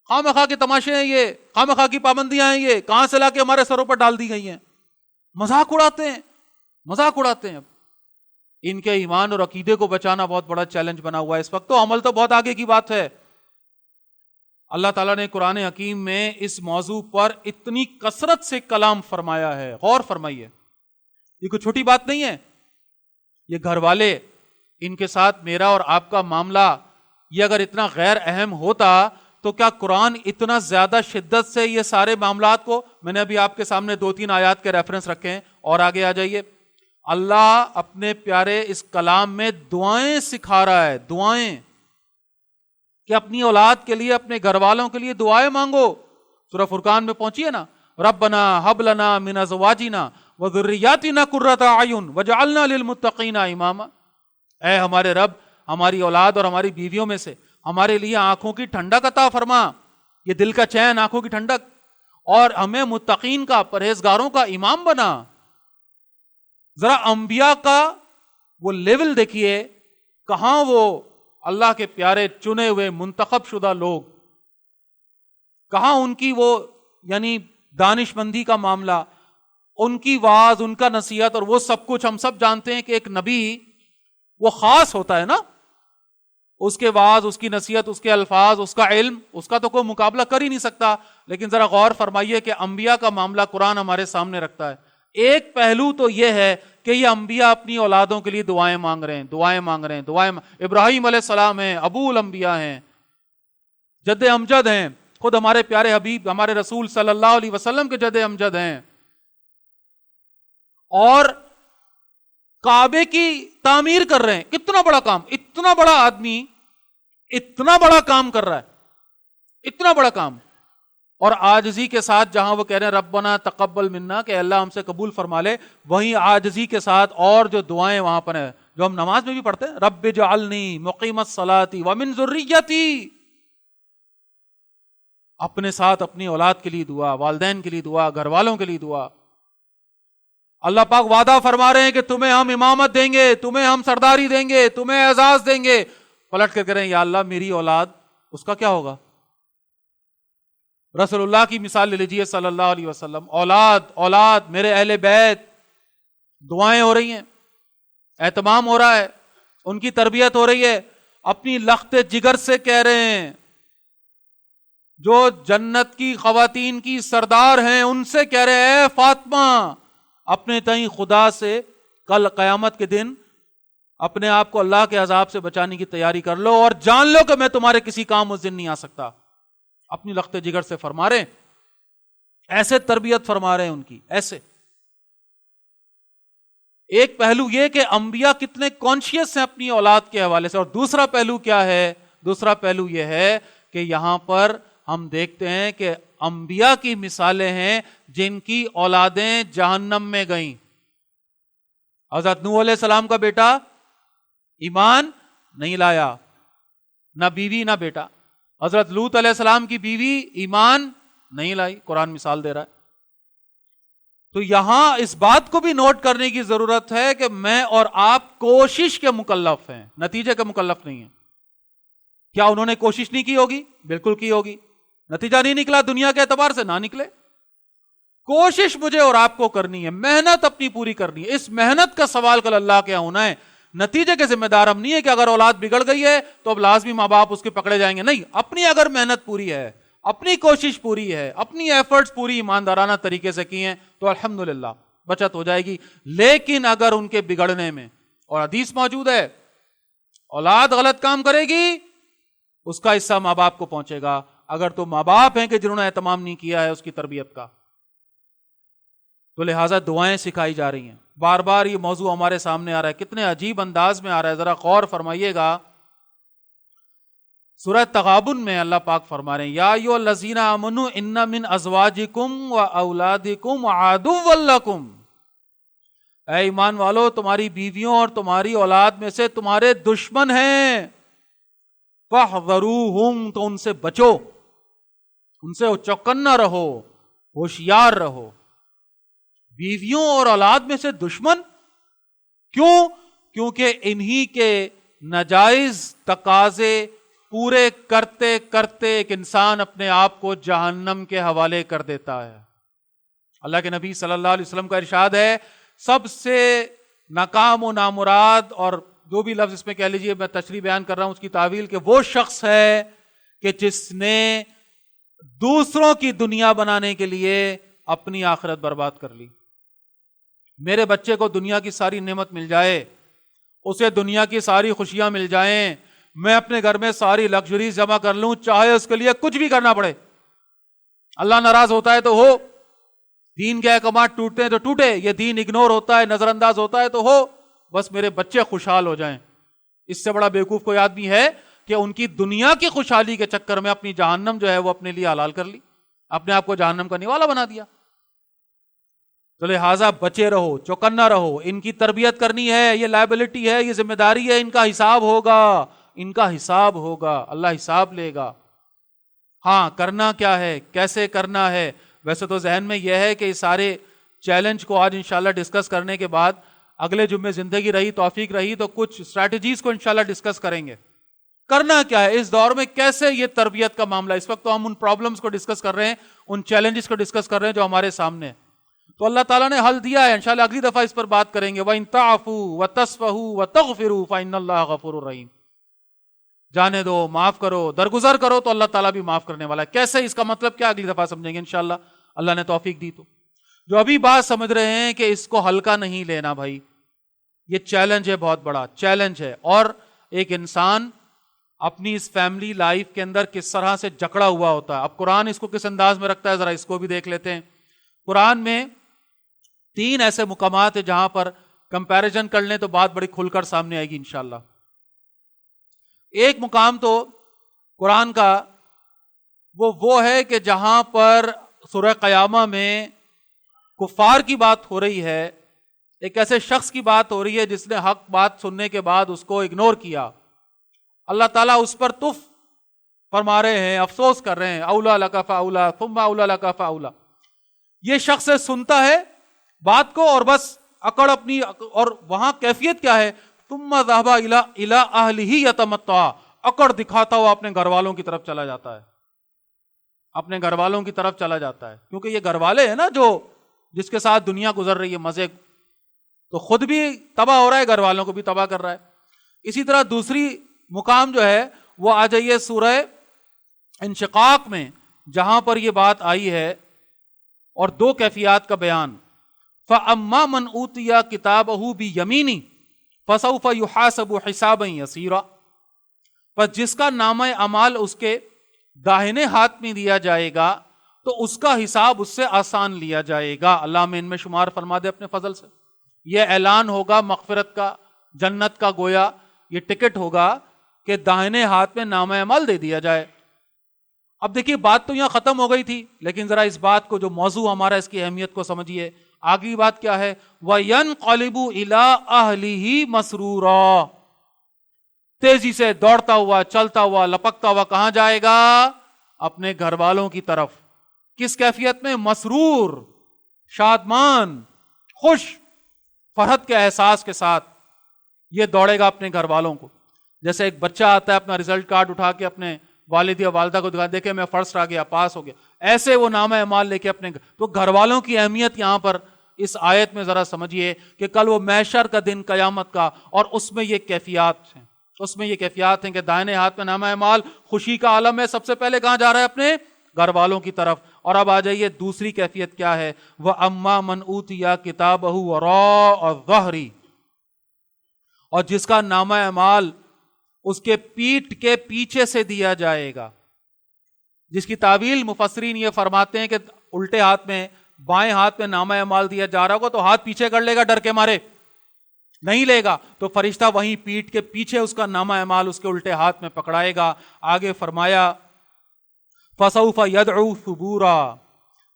Speaker 1: خواہ کے تماشے ہیں، یہ خواہ کی پابندیاں ہیں، یہ کہاں سے لا کے ہمارے سروں پر ڈال دی گئی ہیں. مذاق اڑاتے ہیں. اب ان کے ایمان اور عقیدے کو بچانا بہت بڑا چیلنج بنا ہوا ہے اس وقت. تو عمل تو بہت آگے کی بات ہے. اللہ تعالیٰ نے قرآن حکیم میں اس موضوع پر اتنی کثرت سے کلام فرمایا ہے، غور فرمائیے. یہ کوئی چھوٹی بات نہیں ہے. یہ گھر والے، ان کے ساتھ میرا اور آپ کا معاملہ یہ اگر اتنا غیر اہم ہوتا تو کیا قرآن اتنا زیادہ شدت سے یہ سارے معاملات کو، میں نے ابھی آپ کے سامنے 2-3 آیات کے ریفرنس رکھے ہیں اور آگے آ جائیے. اللہ اپنے پیارے اس کلام میں دعائیں سکھا رہا ہے، دعائیں کہ اپنی اولاد کے لیے، اپنے گھر والوں کے لیے دعائیں مانگو. سورہ فرقان میں پہنچیے نا، ربنا ہب لنا من ازواجنا وذریاتنا قرۃ اعین وجعلنا للمتقین اماما. اے ہمارے رب، ہماری اولاد اور ہماری بیویوں میں سے ہمارے لیے آنکھوں کی ٹھنڈک عطا فرما، یہ دل کا چین، آنکھوں کی ٹھنڈک، اور ہمیں متقین کا، پرہیزگاروں کا امام بنا. ذرا انبیاء کا وہ لیول دیکھیے، کہاں وہ اللہ کے پیارے چنے ہوئے منتخب شدہ لوگ، کہاں ان کی وہ یعنی دانش مندی کا معاملہ، ان کی واعظ، ان کا نصیحت اور وہ سب کچھ. ہم سب جانتے ہیں کہ ایک نبی وہ خاص ہوتا ہے نا، اس کے واعظ، اس کی نصیحت، اس کے الفاظ، اس کا علم، اس کا تو کوئی مقابلہ کر ہی نہیں سکتا. لیکن ذرا غور فرمائیے کہ انبیاء کا معاملہ قرآن ہمارے سامنے رکھتا ہے. ایک پہلو تو یہ ہے کہ یہ انبیاء اپنی اولادوں کے لیے دعائیں مانگ رہے ہیں. ابراہیم علیہ السلام ہیں، ابو الانبیاء ہیں، جد امجد ہیں، خود ہمارے پیارے حبیب ہمارے رسول صلی اللہ علیہ وسلم کے جد امجد ہیں. اور کعبے کی تعمیر کر رہے ہیں. کتنا بڑا کام، اتنا بڑا آدمی اتنا بڑا کام کر رہا ہے، اتنا بڑا کام. اور عاجزی کے ساتھ جہاں وہ کہہ رہے ہیں ربنا تقبل منا، کہ اللہ ہم سے قبول فرما لے، وہیں عاجزی کے ساتھ اور جو دعائیں وہاں پر ہیں جو ہم نماز میں بھی پڑھتے ہیں، رب اجعلنی مقیم الصلاۃ ومن ذریتی. اپنے ساتھ اپنی اولاد کے لیے دعا، والدین کے لیے دعا، گھر والوں کے لیے دعا. اللہ پاک وعدہ فرما رہے ہیں کہ تمہیں ہم امامت دیں گے، تمہیں ہم سرداری دیں گے، تمہیں اعزاز دیں گے. پلٹ کر کہہ رہے ہیں یا اللہ میری اولاد، اس کا کیا ہوگا؟ رسول اللہ کی مثال لے لیجیے صلی اللہ علیہ وسلم. اولاد میرے اہل بیت، دعائیں ہو رہی ہیں، اہتمام ہو رہا ہے، ان کی تربیت ہو رہی ہے. اپنی لخت جگر سے کہہ رہے ہیں، جو جنت کی خواتین کی سردار ہیں ان سے کہہ رہے ہیں، اے فاطمہ اپنے تئیں خدا سے کل قیامت کے دن اپنے آپ کو اللہ کے عذاب سے بچانے کی تیاری کر لو، اور جان لو کہ میں تمہارے کسی کام اس دن نہیں آ سکتا. اپنی لخت جگر سے فرما رہے ہیں، ایسے تربیت فرما رہے ہیں ان کی. ایسے ایک پہلو یہ کہ انبیاء کتنے کانشیس ہیں اپنی اولاد کے حوالے سے. اور دوسرا پہلو کیا ہے؟ دوسرا پہلو یہ ہے کہ یہاں پر ہم دیکھتے ہیں کہ انبیاء کی مثالیں ہیں جن کی اولادیں جہنم میں گئیں. حضرت نوح علیہ السلام کا بیٹا ایمان نہیں لایا، نہ بیوی نہ بیٹا. حضرت لوط علیہ السلام کی بیوی ایمان نہیں لائی. قرآن مثال دے رہا ہے. تو یہاں اس بات کو بھی نوٹ کرنے کی ضرورت ہے کہ میں اور آپ کوشش کے مکلف ہیں، نتیجے کے مکلف نہیں ہیں. کیا انہوں نے کوشش نہیں کی ہوگی؟ بالکل کی ہوگی. نتیجہ نہیں نکلا دنیا کے اعتبار سے، نہ نکلے. کوشش مجھے اور آپ کو کرنی ہے، محنت اپنی پوری کرنی ہے. اس محنت کا سوال کل اللہ کے ہونا ہے. نتیجے کے ذمہ دار ہم نہیں ہے کہ اگر اولاد بگڑ گئی ہے تو اب لازمی ماں باپ اس کے پکڑے جائیں گے. نہیں، اپنی اگر محنت پوری ہے، اپنی کوشش پوری ہے، اپنی ایفرٹس پوری ایماندارانہ طریقے سے کی ہیں تو الحمدللہ بچت ہو جائے گی. لیکن اگر ان کے بگڑنے میں، اور حدیث موجود ہے، اولاد غلط کام کرے گی اس کا حصہ ماں باپ کو پہنچے گا. اگر تو ماں باپ ہیں کہ جنہوں نے اہتمام نہیں کیا ہے اس کی تربیت کا، تو لہٰذا دعائیں سکھائی جا رہی ہیں. بار بار یہ موضوع ہمارے سامنے آ رہا ہے، کتنے عجیب انداز میں آ رہا ہے، ذرا غور فرمائیے گا. سورہ تغابن میں اللہ پاک فرما رہے ہیں یا ایھا الذین آمنوا ان من ازواجکم و اولادکم عدوا لکم. اے ایمان والو، تمہاری بیویوں اور تمہاری اولاد میں سے تمہارے دشمن ہیں. فاحذروہم، تو ان سے بچو، ان سے چوکنا رہو، ہوشیار رہو. بیویوں اور اولاد میں سے دشمن کیوں؟ کیونکہ انہی کے ناجائز تقاضے پورے کرتے کرتے ایک انسان اپنے آپ کو جہنم کے حوالے کر دیتا ہے. اللہ کے نبی صلی اللہ علیہ وسلم کا ارشاد ہے، سب سے ناکام و نامراد، اور جو بھی لفظ اس میں کہہ لیجئے، میں تشریح بیان کر رہا ہوں اس کی تعویل، کہ وہ شخص ہے کہ جس نے دوسروں کی دنیا بنانے کے لیے اپنی آخرت برباد کر لی. میرے بچے کو دنیا کی ساری نعمت مل جائے، اسے دنیا کی ساری خوشیاں مل جائیں، میں اپنے گھر میں ساری لگژریز جمع کر لوں، چاہے اس کے لیے کچھ بھی کرنا پڑے. اللہ ناراض ہوتا ہے تو ہو، دین کے احکامات ٹوٹتے ہیں تو ٹوٹے، یہ دین اگنور ہوتا ہے، نظر انداز ہوتا ہے تو ہو، بس میرے بچے خوشحال ہو جائیں. اس سے بڑا بیوقوف کوئی آدمی ہے کہ ان کی دنیا کی خوشحالی کے چکر میں اپنی جہنم جو ہے وہ اپنے لیے حلال کر لی، اپنے آپ کو جہنم کا نوالا بنا دیا. تو لہٰذا بچے رہو، چوکنا رہو. ان کی تربیت کرنی ہے، یہ لائبلٹی ہے، یہ ذمہ داری ہے، ان کا حساب ہوگا، ان کا حساب ہوگا، اللہ حساب لے گا. ہاں، کرنا کیا ہے، کیسے کرنا ہے. ویسے تو ذہن میں یہ ہے کہ اس سارے چیلنج کو آج انشاءاللہ ڈسکس کرنے کے بعد اگلے جمعے زندگی رہی، توفیق رہی تو کچھ اسٹریٹجیز کو انشاءاللہ ڈسکس کریں گے. کرنا کیا ہے اس دور میں، کیسے یہ تربیت کا معاملہ. اس وقت تو ہم ان پرابلمز کو ڈسکس کر رہے ہیں، ان چیلنجز کو ڈسکس کر رہے ہیں جو ہمارے سامنے ہیں. تو اللہ تعالیٰ نے حل دیا ہے، انشاءاللہ اگلی دفعہ اس پر بات کریں گے. وَإِن تَعْفُوا وَتَصْفَحُوا وَتَغْفِرُوا فَإِنَّ اللَّهَ غَفُورٌ رَحِيمٌ. جانے دو، معاف کرو، درگزر کرو تو اللہ تعالیٰ بھی معاف کرنے والا ہے. کیسے، اس کا مطلب کیا، اگلی دفعہ سمجھیں گے انشاءاللہ، اللہ نے توفیق دی تو. جو ابھی بات سمجھ رہے ہیں کہ اس کو ہلکا نہیں لینا بھائی، یہ چیلنج ہے، بہت بڑا چیلنج ہے. اور ایک انسان اپنی اس فیملی لائف کے اندر کس طرح سے جکڑا ہوا ہوتا ہے. اب قرآن اس کو کس انداز میں رکھتا ہے، ذرا اس کو بھی دیکھ لیتے ہیں. قرآن میں 3 ایسے مقامات ہیں جہاں پر کمپیریزن کر لیں تو بات بڑی کھل کر سامنے آئے گی انشاءاللہ. ایک مقام تو قرآن کا وہ ہے کہ جہاں پر سورہ قیامہ میں کفار کی بات ہو رہی ہے، ایک ایسے شخص کی بات ہو رہی ہے جس نے حق بات سننے کے بعد اس کو اگنور کیا. اللہ تعالیٰ اس پر تف فرما رہے ہیں، افسوس کر رہے ہیں. اولا لک فاولا ثم اولا لک فاولا. یہ شخص سنتا ہے بات کو اور بس اکڑ اپنی، اور وہاں کیفیت کیا ہے، ثم ذهب الى اهله يتمتع، اکڑ دکھاتا ہوا اپنے گھر والوں کی طرف چلا جاتا ہے، اپنے گھر والوں کی طرف چلا جاتا ہے. کیونکہ یہ گھر والے ہیں نا جو جس کے ساتھ دنیا گزر رہی ہے مزے، تو خود بھی تباہ ہو رہا ہے، گھر والوں کو بھی تباہ کر رہا ہے. اسی طرح دوسری مقام جو ہے وہ آ جائیے سورہ انشقاق میں، جہاں پر یہ بات آئی ہے اور 2 کیفیات کا بیان. فَأَمَّا مَنْ أُوتِيَ كِتَابَهُ بِيَمِينِهِ فَسَوْفَ يُحَاسَبُ حِسَابًا يَسِيرًا. پس جس کا نامہ اعمال اس کے داہنے ہاتھ میں دیا جائے گا تو اس کا حساب اس سے آسان لیا جائے گا. اللہ میں ان میں شمار فرما دے اپنے فضل سے. یہ اعلان ہوگا مغفرت کا، جنت کا، گویا یہ ٹکٹ ہوگا کہ داہنے ہاتھ میں نامہ اعمال دے دیا جائے. اب دیکھیے بات تو یہاں ختم ہو گئی تھی، لیکن ذرا اس بات کو، جو موضوع ہمارا، اس کی اہمیت کو سمجھیے. آگے بات کیا ہے؟ وَيَنْقَلِبُ إِلَىٰ أَهْلِهِ مَسْرُورًا، تیزی سے دوڑتا ہوا، چلتا ہوا، لپکتا ہوا کہاں جائے گا؟ اپنے گھر والوں کی طرف۔ کس کیفیت میں؟ مسرور، شادمان، خوش، فرحت کے احساس کے ساتھ یہ دوڑے گا اپنے گھر والوں کو۔ جیسے ایک بچہ آتا ہے اپنا رزلٹ کارڈ اٹھا کے اپنے والد یا والدہ کو دکھا، دیکھے میں فرسٹ آ گیا، پاس ہو گیا، ایسے وہ نامہ اعمال لے کے اپنے تو گھر والوں کی اہمیت یہاں پر اس آیت میں ذرا سمجھیے کہ کل وہ محشر کا دن، قیامت کا، اور اس میں یہ کیفیات ہیں، اس میں یہ کیفیات ہیں کہ دائنے ہاتھ میں نامہ اعمال، خوشی کا عالم ہے، سب سے پہلے کہاں جا رہا ہے؟ اپنے گھر والوں کی طرف۔ اور اب آ جائیے دوسری کیفیت کیا ہے؟ وَأَمَّا مَنْ أُوتِيَ كِتَابَهُ وَرَاءَ ظَهْرِهِ، اور جس کا نامہ اعمال اس کے پیٹھ کے پیچھے سے دیا جائے گا، جس کی تعویل مفسرین یہ فرماتے ہیں کہ الٹے ہاتھ میں، بائیں ہاتھ میں نامہ اعمال دیا جا رہا ہوگا تو ہاتھ پیچھے کر لے گا ڈر کے مارے، نہیں لے گا، تو فرشتہ وہیں پیٹھ کے پیچھے اس کا نامہ اعمال اس کے الٹے ہاتھ میں پکڑائے گا۔ آگے فرمایا فَسَوْفَ يَدْعُو ثُبُورًا،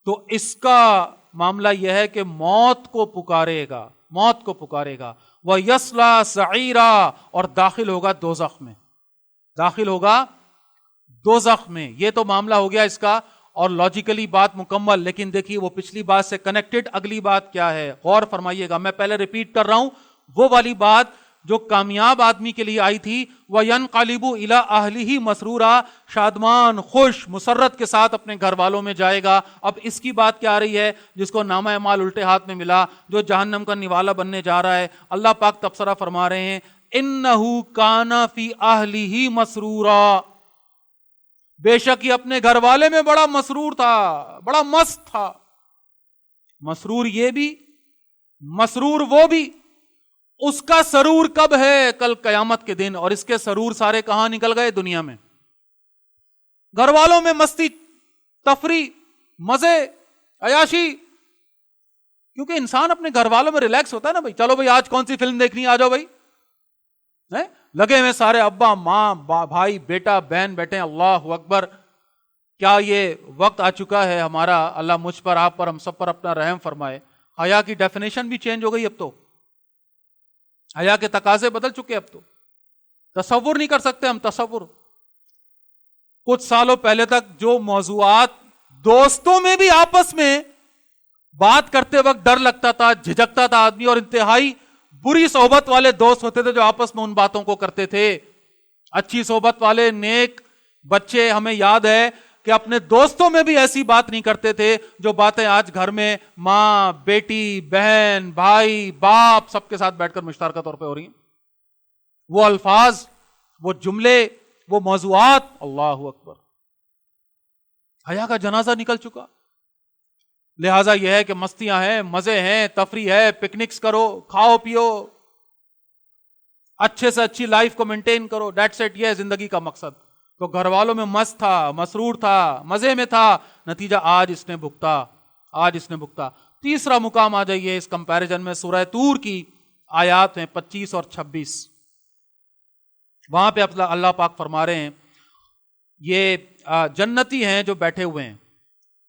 Speaker 1: تو اس کا معاملہ یہ ہے کہ موت کو پکارے گا، موت کو پکارے گا۔ وَيَصْلَىٰ سَعِيرًا، اور داخل ہوگا دوزخ میں، داخل ہوگا دوزخ میں۔ یہ تو معاملہ ہو گیا اس کا، اور لاجیکلی بات مکمل، لیکن دیکھیے وہ پچھلی بات سے کنیکٹڈ اگلی بات کیا ہے، غور فرمائیے گا۔ میں پہلے ریپیٹ کر رہا ہوں وہ والی بات جو کامیاب آدمی کے لیے آئی تھی، وَيَنْقَلِبُ إِلَىٰ أَهْلِهِ مَسْرُورًا، شادمان، خوش، مسرت کے ساتھ اپنے گھر والوں میں جائے گا۔ اب اس کی بات کیا آ رہی ہے؟ جس کو نامہ اعمال الٹے ہاتھ میں ملا، جو جہنم کا نوالا بننے جا رہا ہے، اللہ پاک تبصرہ فرما رہے ہیں إِنَّهُ كَانَ فِي أَهْلِهِ مَسْرُورًا، بے شک یہ اپنے گھر والے میں بڑا مسرور تھا، بڑا مست تھا۔ مسرور یہ بھی، مسرور وہ بھی۔ اس کا سرور کب ہے؟ کل قیامت کے دن، اور اس کے سرور سارے کہاں نکل گئے؟ دنیا میں، گھر والوں میں مستی، تفریح، مزے، عیاشی۔ کیونکہ انسان اپنے گھر والوں میں ریلیکس ہوتا ہے نا بھائی، چلو بھائی آج کون سی فلم دیکھنی، آ جاؤ بھائی، لگے ہوئے سارے ابا ماں بھائی بیٹا بہن بیٹھے، اللہ اکبر۔ کیا یہ وقت آ چکا ہے ہمارا، اللہ مجھ پر، آپ پر، ہم سب پر اپنا رحم فرمائے، حیا کی ڈیفینیشن بھی چینج ہو گئی، اب تو حیا کے تقاضے بدل چکے، اب تو تصور نہیں کر سکتے ہم، تصور۔ کچھ سالوں پہلے تک جو موضوعات دوستوں میں بھی آپس میں بات کرتے وقت ڈر لگتا تھا، جھجکتا تھا آدمی، اور انتہائی بری صحبت والے دوست ہوتے تھے جو آپس میں ان باتوں کو کرتے تھے۔ اچھی صحبت والے نیک بچے ہمیں یاد ہے کہ اپنے دوستوں میں بھی ایسی بات نہیں کرتے تھے جو باتیں آج گھر میں ماں بیٹی بہن بھائی باپ سب کے ساتھ بیٹھ کر مشترکہ طور پہ ہو رہی ہیں۔ وہ الفاظ، وہ جملے، وہ موضوعات، اللہ اکبر، حیا کا جنازہ نکل چکا۔ لہٰذا یہ ہے کہ مستیاں ہیں، مزے ہیں، تفریح ہے، پکنکس کرو، کھاؤ پیو، اچھے سے اچھی لائف کو مینٹین کرو، دیٹس اٹ، یہ ہے زندگی کا مقصد۔ تو گھر والوں میں مست تھا، مسرور تھا، مزے میں تھا، نتیجہ آج اس نے بھگتا، آج اس نے بھگتا۔ تیسرا مقام آ جائیے اس کمپیریزن میں، سورہ طور کی آیات ہیں 25 اور 26۔ وہاں پہ اللہ پاک فرما رہے ہیں، یہ جنتی ہیں جو بیٹھے ہوئے ہیں،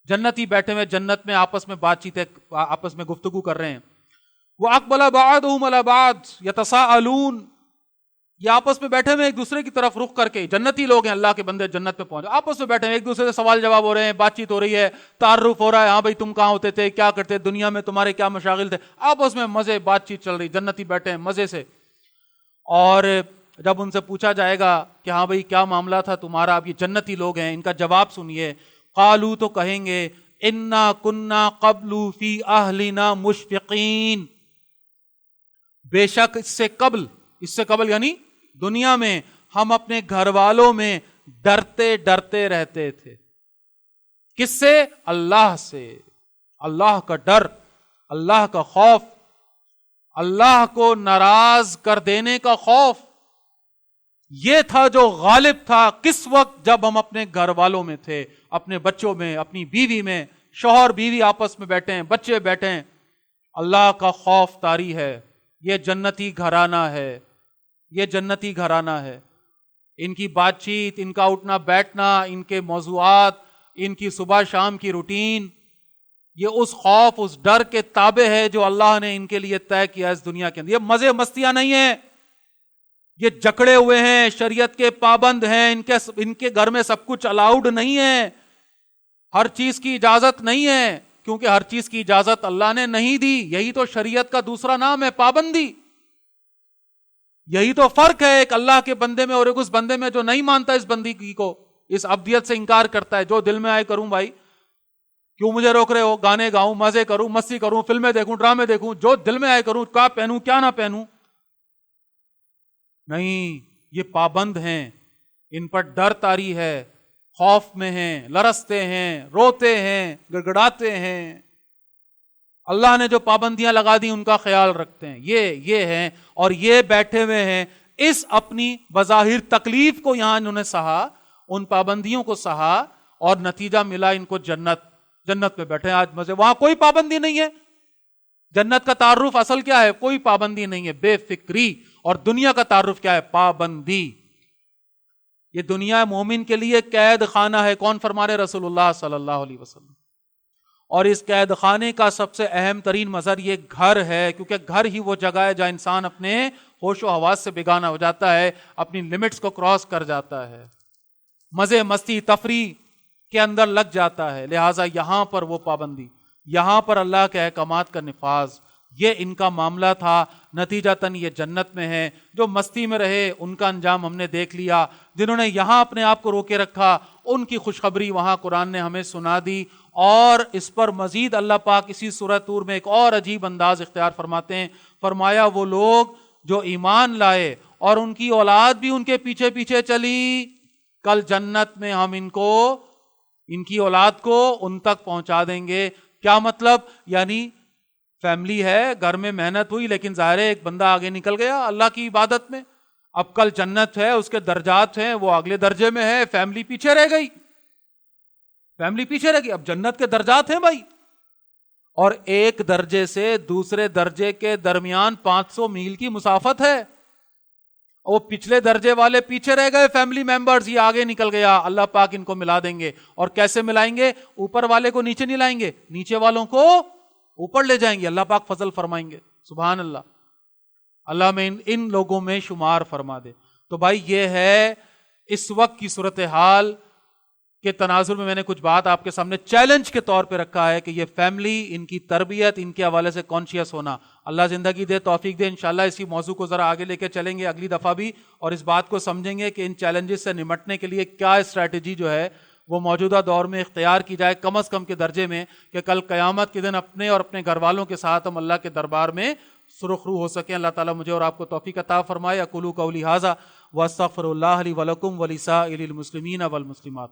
Speaker 1: جنتی بیٹھے ہوئے جنت میں آپس میں بات چیت، آپس میں گفتگو کر رہے ہیں۔ وَأَقْبَلَ بَعْضُهُمْ عَلَىٰ بَعْضٍ يَتَسَاءَلُونَ، یہ آپس میں بیٹھے ہوئے ایک دوسرے کی طرف رخ کر کے، جنتی لوگ ہیں، اللہ کے بندے جنت میں پہنچے، آپس میں بیٹھے ہیں، ایک دوسرے سے سوال جواب ہو رہے ہیں، بات چیت ہو رہی ہے، تعارف ہو رہا ہے، ہاں بھائی تم کہاں ہوتے تھے، کیا کرتے، دنیا میں تمہارے کیا مشاغل تھے، آپس میں مزے، بات چیت چل رہی، جنتی بیٹھے ہیں مزے سے۔ اور جب ان سے پوچھا جائے گا کہ ہاں بھائی کیا معاملہ تھا تمہارا، اب یہ جنتی لوگ ہیں، ان کا جواب سنیے۔ قالوا، تو کہیں گے، انا کننا قبل فی اہلنا مشفقین، بے شک اس سے قبل یعنی دنیا میں ہم اپنے گھر والوں میں ڈرتے ڈرتے رہتے تھے۔ کس سے؟ اللہ سے۔ اللہ کا ڈر، اللہ کا خوف، اللہ کو ناراض کر دینے کا خوف، یہ تھا جو غالب تھا۔ کس وقت؟ جب ہم اپنے گھر والوں میں تھے، اپنے بچوں میں، اپنی بیوی میں، شوہر بیوی آپس میں بیٹھے ہیں، بچے بیٹھے ہیں، اللہ کا خوف طاری ہے۔ یہ جنتی گھرانہ ہے، یہ جنتی گھرانہ ہے۔ ان کی بات چیت، ان کا اٹھنا بیٹھنا، ان کے موضوعات، ان کی صبح شام کی روٹین، یہ اس خوف اس ڈر کے تابع ہے جو اللہ نے ان کے لیے طے کیا اس دنیا کے اندر. یہ مزے مستیاں نہیں ہیں, یہ جکڑے ہوئے ہیں, شریعت کے پابند ہیں, ان کے گھر میں سب کچھ الاؤڈ نہیں ہے, ہر چیز کی اجازت نہیں ہے, کیونکہ ہر چیز کی اجازت اللہ نے نہیں دی. یہی تو شریعت کا دوسرا نام ہے, پابندی. یہی تو فرق ہے ایک اللہ کے بندے میں اور ایک اس بندے میں جو نہیں مانتا اس بندگی کو, اس عبدیت سے انکار کرتا ہے. جو دل میں آئے کروں بھائی, کیوں مجھے روک رہے ہو؟ گانے گاؤں, مزے کروں, مستی کروں, فلمیں دیکھوں, ڈرامے دیکھوں, جو دل میں آئے کروں, کیا پہنوں کیا نہ پہنوں. نہیں, یہ پابند ہیں, ان پر ڈر طاری ہے, خوف میں ہیں, لرزتے ہیں, روتے ہیں, گڑگڑاتے ہیں. اللہ نے جو پابندیاں لگا دی ان کا خیال رکھتے ہیں. یہ ہیں, اور یہ بیٹھے ہوئے ہیں اس اپنی بظاہر تکلیف کو, یہاں انہوں نے سہا, ان پابندیوں کو سہا, اور نتیجہ ملا ان کو جنت پہ بیٹھے آج مزے. وہاں کوئی پابندی نہیں ہے. جنت کا تعارف اصل کیا ہے؟ کوئی پابندی نہیں ہے, بے فکری. اور دنیا کا تعارف کیا ہے؟ پابندی. یہ دنیا مومن کے لیے قید خانہ ہے. کون فرما رہے؟ رسول اللہ صلی اللہ علیہ وسلم. اور اس قید خانے کا سب سے اہم ترین مظہر یہ گھر ہے, کیونکہ گھر ہی وہ جگہ ہے جہاں انسان اپنے ہوش و حواس سے بیگانہ ہو جاتا ہے, اپنی لمٹس کو کراس کر جاتا ہے, مزے مستی تفریح کے اندر لگ جاتا ہے. لہٰذا یہاں پر وہ پابندی, یہاں پر اللہ کے احکامات کا نفاذ, یہ ان کا معاملہ تھا. نتیجتاً یہ جنت میں ہے. جو مستی میں رہے ان کا انجام ہم نے دیکھ لیا. جنہوں نے یہاں اپنے آپ کو روکے رکھا ان کی خوشخبری وہاں قرآن نے ہمیں سنا دی. اور اس پر مزید اللہ پاک اسی سورہ طور میں ایک اور عجیب انداز اختیار فرماتے ہیں. فرمایا وہ لوگ جو ایمان لائے اور ان کی اولاد بھی ان کے پیچھے پیچھے چلی, کل جنت میں ہم ان کی اولاد کو ان تک پہنچا دیں گے. کیا مطلب؟ یعنی فیملی ہے, گھر میں محنت ہوئی, لیکن ظاہر ہے ایک بندہ آگے نکل گیا اللہ کی عبادت میں. اب کل جنت ہے, اس کے درجات ہیں, وہ اگلے درجے میں ہے, فیملی پیچھے رہ گئی. اب جنت کے درجات ہیں بھائی, اور ایک درجے سے دوسرے درجے کے درمیان 500 میل کی مسافت ہے. وہ پچھلے درجے والے پیچھے رہ گئے, فیملی ممبرز, یہ آگے نکل گیا. اللہ پاک ان کو ملا دیں گے. اور کیسے ملائیں گے؟ اوپر والے کو نیچے نہیں لائیں گے, نیچے والوں کو اوپر لے جائیں گے. اللہ پاک فضل فرمائیں گے. سبحان اللہ. اللہ میں ان لوگوں میں شمار فرما دے. تو بھائی یہ ہے اس وقت کی صورتحال کے تناظر میں. میں نے کچھ بات آپ کے سامنے چیلنج کے طور پہ رکھا ہے کہ یہ فیملی, ان کی تربیت, ان کے حوالے سے کانشیس ہونا. اللہ زندگی دے, توفیق دے, انشاءاللہ اسی موضوع کو ذرا آگے لے کے چلیں گے اگلی دفعہ بھی, اور اس بات کو سمجھیں گے کہ ان چیلنجز سے نمٹنے کے لیے کیا اسٹریٹجی جو ہے وہ موجودہ دور میں اختیار کی جائے, کم از کم کے درجے میں, کہ کل قیامت کے دن اپنے اور اپنے گھر والوں کے ساتھ ہم اللہ کے دربار میں سرخرو ہو سکیں. اللہ تعالیٰ مجھے اور آپ کو توفیق عطا فرمائے. اقول قولی ھذا واستغفر اللہ لی ولکم ولسائر المسلمین والمسلمات.